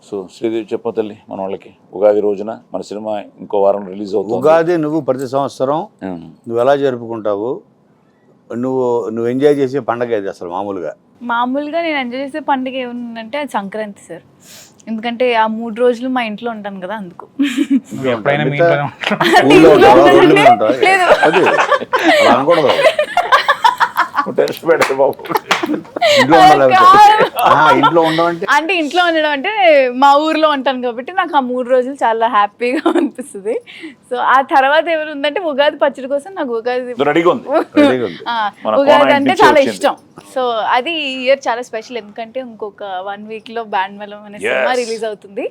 Speaker 1: So Sridevi చెప్ప తల్లి, మన వాళ్ళకి ఉగాది రోజున మన సినిమా ఇంకో వారం రిలీజ్ అవుతుంది.
Speaker 2: ఉగాది నువ్వు ప్రతి సంవత్సరం నువ్వు ఎలా జరుపుకుంటావు? నువ్వు ఎంజాయ్ చేసే పండగ ఇది అసలు మామూలుగా
Speaker 6: నేను ఎంజాయ్ చేసే పండుగ ఏముందంటే అది సంక్రాంతి సార్. ఎందుకంటే ఆ 3 రోజులు మా ఇంట్లో ఉంటాను కదా, అందుకు.
Speaker 3: ఎప్పుడైనా మీ ఇంట్లోనే
Speaker 2: అనకూడదు. ఇంట్లో ఉండడం
Speaker 6: అంటే ఇంట్లో ఉండడం అంటే మా ఊర్లో ఉంటాను కాబట్టి నాకు ఆ 3 రోజులు చాలా హ్యాపీగా అనిపిస్తుంది. సో ఆ తర్వాత ఎవరు ఉందంటే ఉగాది పచ్చడి కోసం నాకు ఉగాది అంటే చాలా ఇష్టం. సో అది ఈ ఇయర్ చాలా స్పెషల్. ఎందుకంటే ఇంకొక 1 weekలో బ్యాండ్ మేళం అనే సినిమా రిలీజ్ అవుతుంది.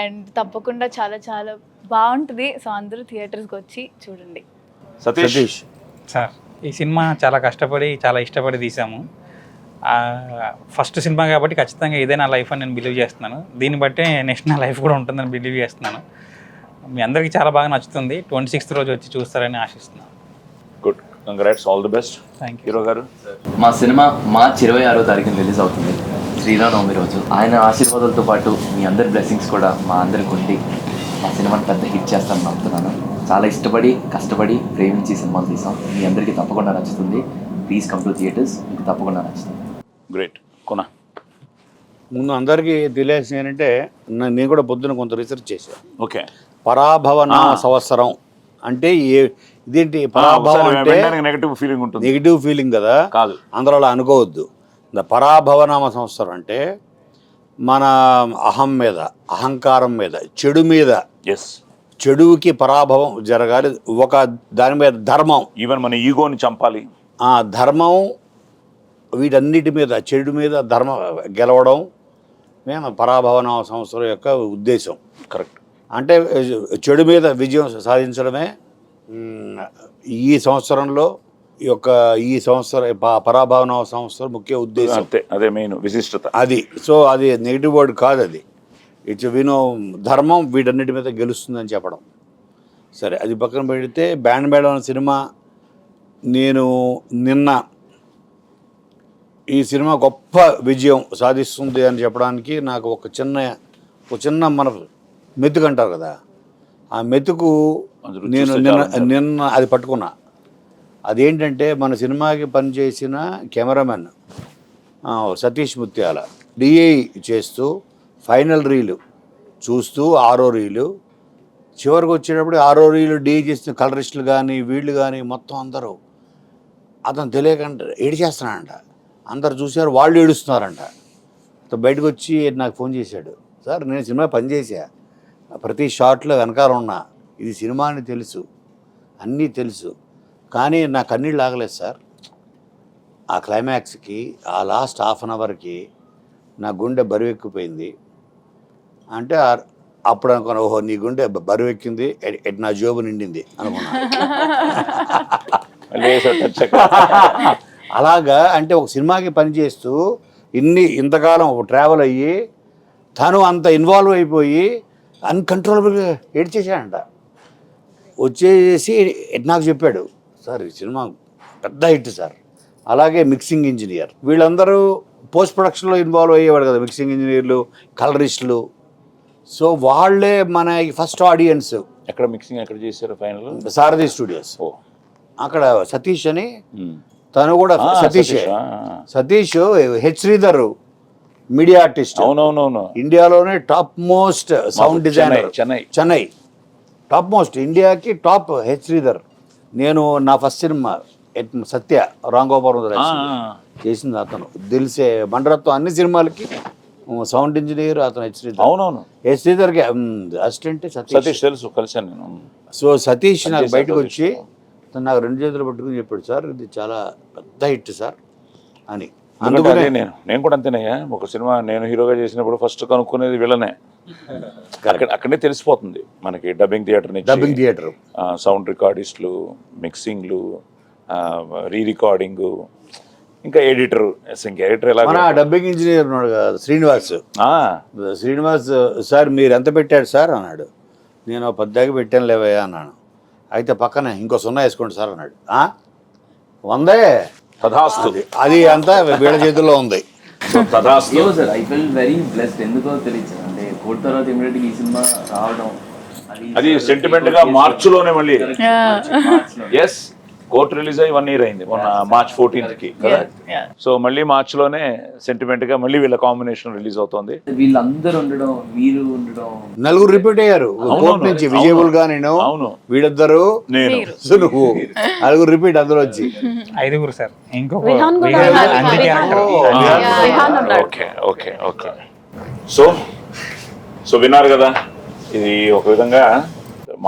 Speaker 6: అండ్ తప్పకుండా చాలా చాలా బాగుంటుంది. సో అందరూ థియేటర్స్కి వచ్చి చూడండి.
Speaker 1: సతీష్
Speaker 3: సార్, ఈ సినిమా చాలా కష్టపడి చాలా ఇష్టపడి తీసాము. ఫస్ట్ సినిమా కాబట్టి ఖచ్చితంగా ఇదే నా లైఫ్ అని నేను బిలీవ్ చేస్తున్నాను. దీన్ని బట్టే నెక్స్ట్ నా లైఫ్ కూడా ఉంటుందని బిలీవ్ చేస్తున్నాను. మీ అందరికీ చాలా బాగా నచ్చుతుంది. 26th రోజు వచ్చి చూస్తారని ఆశిస్తున్నాను.
Speaker 1: Good, congrats, all the best.
Speaker 3: Thank you.
Speaker 1: Hero గారు,
Speaker 5: మా సినిమా మార్చి 26వ తారీఖున రిలీజ్ అవుతుంది, శ్రీరామనవమి రోజు. ఆయన ఆశీర్వాదాలతో పాటు మీ అందరి బ్లెస్సింగ్స్ కూడా మా అందరికి ఉండి మా సినిమాని పెద్ద హిట్ చేస్తానని నమ్ముతున్నాను. చాలా ఇష్టపడి కష్టపడి ప్రేమించి సినిమాలు తీసాం. మీ అందరికీ తప్పకుండా నచ్చుతుంది. ప్లీజ్ కమ్ టు థియేటర్స్, మీకు తప్పకుండా నచ్చుతుంది.
Speaker 1: గ్రేట్. కొనా
Speaker 2: ముందు అందరికీ తెలియాల్సింది ఏంటంటే నేను కూడా పొద్దున కొంత రీసెర్చ్ చేశాను.
Speaker 1: ఓకే.
Speaker 2: పరాభవన సంవత్సరం అంటే ఇదేంటి? పరాభవం అంటే నెగిటివ్ ఫీలింగ్ కదా,
Speaker 1: కాదు,
Speaker 2: అందరూ అలా అనుకోవద్దు. పరాభవనామ సంవత్సరం అంటే మన అహం మీద, అహంకారం మీద, చెడు మీద, చెడుకి పరాభవం జరగాలి. ఒక దాని మీద ధర్మం,
Speaker 1: ఈవెన్ మన ఈగోని చంపాలి.
Speaker 2: ధర్మం వీటన్నిటి మీద, చెడు మీద ధర్మం గెలవడం మేము పరాభవన సంవత్సరం యొక్క ఉద్దేశం.
Speaker 1: కరెక్ట్.
Speaker 2: అంటే చెడు మీద విజయం సాధించడమే ఈ సంవత్సరంలో ఈ సంవత్సరం పరాభవన సంవత్సరం ముఖ్య ఉద్దేశం.
Speaker 1: అదే మెయిన్ విశిష్టత
Speaker 2: అది. సో అది నెగిటివ్ వర్డ్ కాదు, అది ఇట్స్ ధర్మం వీటన్నిటి మీద గెలుస్తుందని చెప్పడం. సరే, అది పక్కన పెడితే బ్యాండ్ మేళం సినిమా, నేను నిన్న ఈ సినిమా గొప్ప విజయం సాధిస్తుంది అని చెప్పడానికి నాకు ఒక చిన్న మన మెతుకు అంటారు కదా, ఆ మెతుకు నేను నిన్న అది పట్టుకున్నా. అదేంటంటే మన సినిమాకి పనిచేసిన కెమెరామెన్ సతీష్ ముత్యాల డిఐ చేస్తూ ఫైనల్ రీలు చూస్తూ 6వ రీలు చివరికి వచ్చేటప్పుడు 6వ రీలు డిఐ చేసిన కలరిస్టులు కానీ వీళ్ళు కానీ మొత్తం అందరూ అతను తెలియకుండా ఏడిచేస్తున్నాడంట. అందరు చూశారు, వాళ్ళు ఏడుస్తున్నారంట. బయటకు వచ్చి నాకు ఫోన్ చేశాడు, సార్ నేను సినిమా పనిచేసా, ప్రతి షాట్లో వెనకాల ఉన్నా, ఇది సినిమా అని తెలుసు, అన్నీ తెలుసు, కానీ నా కన్నీళ్ళు ఆగలేదు సార్. ఆ క్లైమాక్స్కి, ఆ లాస్ట్ హాఫ్ అన్ అవర్కి నా గుండె బరువెక్కిపోయింది. అంటే అప్పుడు అనుకున్నా, ఓహో నీ గుండె బరువెక్కింది, నా జోబు నిండింది అనుకున్నా. అలాగా అంటే ఒక సినిమాకి పనిచేస్తూ ఇంతకాలం ట్రావెల్ అయ్యి తను అంత ఇన్వాల్వ్ అయిపోయి అన్కంట్రోలబుల్గా ఏడ్చేసాడంట. వచ్చేసి నాకు చెప్పాడు, సార్ ఈ సినిమా పెద్ద హిట్ సార్. అలాగే మిక్సింగ్ ఇంజనీర్, వీళ్ళందరూ పోస్ట్ ప్రొడక్షన్లో ఇన్వాల్వ్ అయ్యేవాడు కదా, మిక్సింగ్ ఇంజనీర్లు, కలరిస్టులు, సో వాళ్ళే మన ఫస్ట్ ఆడియన్స్.
Speaker 1: ఎక్కడ మిక్సింగ్ ఎక్కడ చేశారు ఫైనల్?
Speaker 2: సారథి స్టూడియోస్.
Speaker 1: ఓ
Speaker 2: అక్కడ సతీష్ అని, తను కూడా Satish H Sridhar media artist,
Speaker 1: అవునవునవును,
Speaker 2: ఇండియాలోనే top most sound designer. Chennai top most, ఇండియాకి టాప్ హెచ్ శ్రీధర్. నేను నా ఫస్ట్ సినిమా సత్య రాంగోపురం చేసింది అతను. దిల్సే బండరత్వం అన్ని సినిమాలకి సౌండ్ ఇంజనీర్ అతను హెచ్ శ్రీధర్.
Speaker 1: అవునవును,
Speaker 2: హెచ్ శ్రీధర్కి అసిస్టెంట్ సతీష్
Speaker 1: తెలుసు, కలిసాను నేను.
Speaker 2: సో సతీష్ నాకు బయటకు వచ్చి తను నాకు 2 చేతులు పట్టుకుని చెప్పాడు, సార్ ఇది చాలా పెద్ద హిట్ సార్ అని. అందుకనే
Speaker 1: నేను కూడా అంతేనయ్యా. ఒక సినిమా నేను హీరోగా చేసినప్పుడు ఫస్ట్ కనుక్కునేది వీళ్ళనే. అక్కడే తెలిసిపోతుంది మనకి. డబ్బింగ్ థియేటర్, సౌండ్ రికార్డిస్టులు, మిక్సింగ్లు, రీ రికార్డింగ్, ఇంకా ఎడిటర్. ఎలా
Speaker 2: మన డబ్బింగ్ ఇంజనీర్ ఉన్నాడు కదా శ్రీనివాస్, సార్ మీరు ఎంత పెట్టాడు సార్ అన్నాడు. నేను 10 పెట్టాను లేవయ్యా అన్నాను. అయితే పక్కనే ఇంకో 0 వేసుకోండి సార్ అన్నాడు. 100
Speaker 1: తథాస్తు,
Speaker 2: అది అంతా వీళ్ళ చేతుల్లో ఉంది.
Speaker 5: Sir I feel very blessed. ఎందుకో తెలియదు అంటే కోర్టు తర్వాత ఇమీడియట్గా ఈ సినిమా రావడం
Speaker 1: అది సెంటిమెంట్ గా మార్చిలోనే మళ్ళీ. ఎస్, కోర్టు రిలీజ్ అయ్యి 1 year అయింది మొన్న March 14th కదా. సో మళ్ళీ మార్చిలోనే సెంటిమెంట్ గా మళ్ళీ వీళ్ళ కాంబినేషన్ రిలీజ్ అవుతుంది.
Speaker 5: వీళ్ళందరూ ఉండడం, మీరు ఉండడం,
Speaker 2: 4 రిపీట్ అయ్యారు కోర్టు నుంచి. విజయబుల్ గా నేను, వీళ్ళిద్దరు,
Speaker 1: నేను,
Speaker 2: నువ్వు, 4 రిపీట్ అందరూ వచ్చి
Speaker 3: 5 సార్. ఇంకొక
Speaker 4: రిహాన్ కూడా
Speaker 1: ఓకే ఓకే ఓకే. సో విన్నారు కదా, ఇది ఒక విధంగా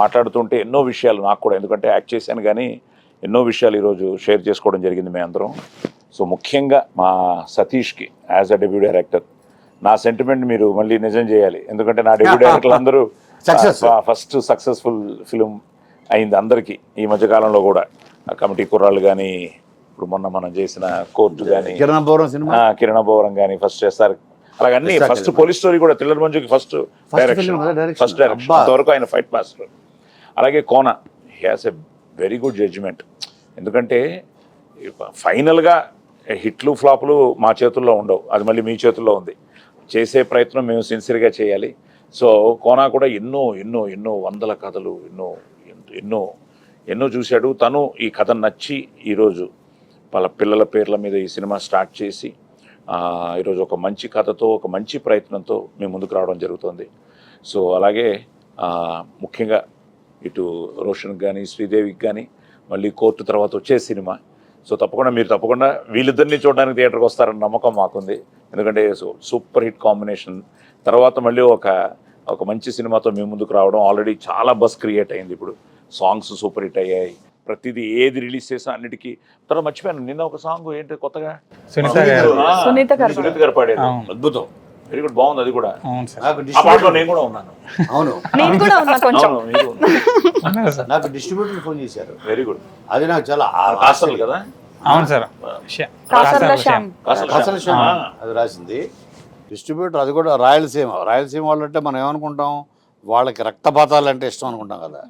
Speaker 1: మాట్లాడుతుంటే ఎన్నో విషయాలు నాకు కూడా, ఎందుకంటే యాక్ట్ చేశాను కానీ ఎన్నో విషయాలు ఈరోజు షేర్ చేసుకోవడం జరిగింది మేము అందరం. సో ముఖ్యంగా మా సతీష్కి యాజ్ అ డెబ్యూ డైరెక్టర్ నా సెంటిమెంట్ మీరు మళ్ళీ నిజం చేయాలి. ఎందుకంటే నా డెబ్యూ డైరెక్టర్లు అందరూ ఫస్ట్ సక్సెస్ఫుల్ ఫిలిం అయింది అందరికీ ఈ మధ్యకాలంలో కూడా. కమిటీ కుర్రాళ్ళు కానీ, ఇప్పుడు మొన్న మనం చేసిన కోర్టు కానీ, కిరణబోరం కానీ ఫస్ట్ చేస్తారు. అలాగన్నీ ఫస్ట్ పోలీస్ స్టోరీ కూడా థ్రిల్లర్ మంజుకి ఫస్ట్ డైరెక్షన్ అంతవరకు ఆయన ఫైట్ మాస్టర్. అలాగే Kona, he has a very good judgement. ఎందుకంటే ఫైనల్గా హిట్లు ఫ్లాపులు మా చేతుల్లో ఉండవు, అది మళ్ళీ మీ చేతుల్లో ఉంది. చేసే ప్రయత్నం మేము సిన్సియర్గా చేయాలి. సో కోనా కూడా ఎన్నో ఎన్నో ఎన్నో వందల కథలు ఎన్నో ఎన్నో ఎన్నో చూశాడు. తను ఈ కథ నచ్చి ఈరోజు వాళ్ళ పిల్లల పేర్ల మీద ఈ సినిమా స్టార్ట్ చేసి ఈరోజు ఒక మంచి కథతో, ఒక మంచి ప్రయత్నంతో మేము ముందుకు రావడం జరుగుతుంది. సో అలాగే ముఖ్యంగా ఇటు రోషన్కి కానీ, శ్రీదేవికి కానీ మళ్ళీ కోర్టు తర్వాత వచ్చే సినిమా. సో తప్పకుండా వీళ్ళిద్దరిని చూడడానికి థియేటర్కి వస్తారన్న నమ్మకం మాకుంది. ఎందుకంటే సూపర్ హిట్ కాంబినేషన్ తర్వాత మళ్ళీ ఒక మంచి సినిమాతో మేము ముందుకు రావడం. ఆల్రెడీ చాలా బస్ క్రియేట్ అయింది. ఇప్పుడు సాంగ్స్ సూపర్ హిట్ అయ్యాయి. ప్రతిదీ ఏది రిలీజ్ చేసినా అన్నిటికీ. తర్వాత మర్చిపోయాను, నిన్న ఒక సాంగ్ ఏంటి కొత్తగా సునీత గారు పాడేది, అద్భుతం, వెరీ గుడ్, బాగుంది. అది కూడా ఆ పాటలో నేను కూడా ఉన్నాను.
Speaker 2: అవును, నాకు డిస్ట్రిబ్యూటర్ ఫోన్ చేశారు.
Speaker 1: Very good.
Speaker 2: అది నాకు చాలా
Speaker 1: కాసల్ కదా.
Speaker 3: అవును సార్,
Speaker 2: అది రాసింది డిస్ట్రిబ్యూటర్. అది కూడా రాయలసీమ వాళ్ళు అంటే మనం ఏమనుకుంటాం, వాళ్ళకి రక్తపాతాలు అంటే ఇష్టం అనుకుంటాం కదా.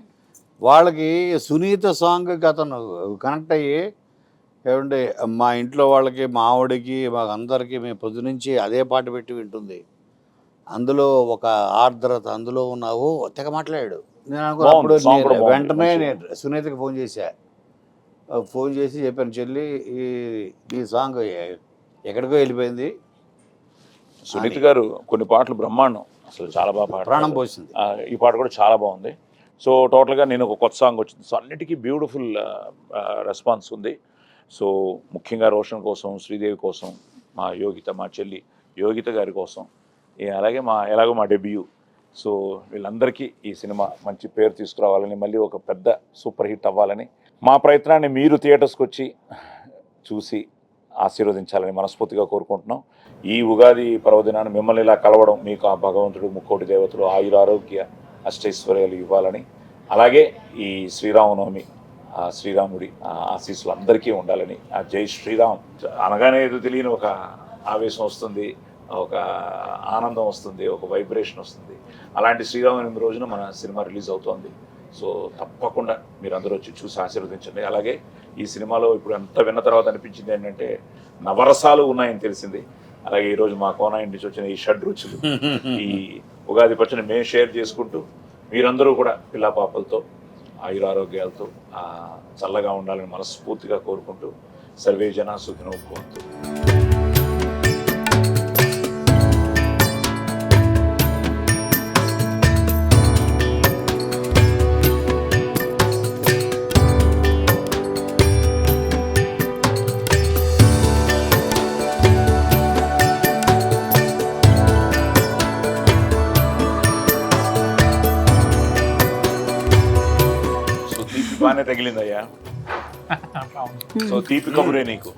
Speaker 2: వాళ్ళకి సునీత సాంగ్కి అతను కనెక్ట్ అయ్యి, ఏమంటే మా ఇంట్లో వాళ్ళకి, మా ఆవిడకి, మాకు అందరికీ మేము పొద్దునుంచి అదే పాట పెట్టి వింటుంది. అందులో ఒక ఆర్ద్రత అందులో ఉన్నావు తెగ మాట్లాడాడు. నేను అనుకున్నప్పుడు వెంటనే నేను సునీతకి ఫోన్ చేసి చెప్పాను, చెల్లి ఈ సాంగ్ ఎక్కడికో వెళ్ళిపోయింది.
Speaker 1: సునీత గారు కొన్ని పాటలు బ్రహ్మాండం, అసలు చాలా బాగా
Speaker 2: ప్రాణం పోసింది.
Speaker 1: ఈ పాట కూడా చాలా బాగుంది. సో టోటల్గా నేను ఒక కొత్త సాంగ్ వచ్చింది. సో అన్నిటికీ బ్యూటిఫుల్ రెస్పాన్స్ ఉంది. సో ముఖ్యంగా రోషన్ కోసం, శ్రీదేవి కోసం, మా యోగిత, మా చెల్లి యోగిత గారి కోసం, అలాగే ఎలాగో మా డెబ్యూ. సో వీళ్ళందరికీ ఈ సినిమా మంచి పేరు తీసుకురావాలని, మళ్ళీ ఒక పెద్ద సూపర్ హిట్ అవ్వాలని, మా ప్రయత్నాన్ని మీరు థియేటర్స్కి వచ్చి చూసి ఆశీర్వదించాలని మనస్ఫూర్తిగా కోరుకుంటున్నాం. ఈ ఉగాది పర్వదినాన్ని మిమ్మల్ని ఇలా కలవడం, మీకు ఆ భగవంతుడు, ముక్కోటి దేవతలు ఆయురారోగ్య అష్టైశ్వర్యాలు ఇవ్వాలని, అలాగే ఈ శ్రీరామనవమి శ్రీరాముడి ఆశీస్సులు అందరికీ ఉండాలని, ఆ జై శ్రీరామ్ అనగానే ఏదో తెలియని ఒక ఆవేశం వస్తుంది, ఒక ఆనందం వస్తుంది, ఒక వైబ్రేషన్ వస్తుంది. అలాంటి శ్రీరామనవమి రోజున మన సినిమా రిలీజ్ అవుతోంది. సో తప్పకుండా మీరు అందరూ వచ్చి చూసి ఆశీర్వదించండి. అలాగే ఈ సినిమాలో ఇప్పుడు అంతా విన్న తర్వాత అనిపించింది ఏంటంటే నవరసాలు ఉన్నాయని తెలిసింది. అలాగే ఈరోజు మా కోన ఇంటి నుంచి వచ్చిన ఈ షడ్ రుచులు, ఈ ఉగాది పచ్చని మేము షేర్ చేసుకుంటూ మీరందరూ కూడా పిల్ల పాపలతో ఆయురారోగ్యాలతో చల్లగా ఉండాలని మనస్ఫూర్తిగా కోరుకుంటూ సర్వే జన సుఖినో భవంతు. బాగానే తగిలిందయ్యా. సో తీపి కబురే నీకు.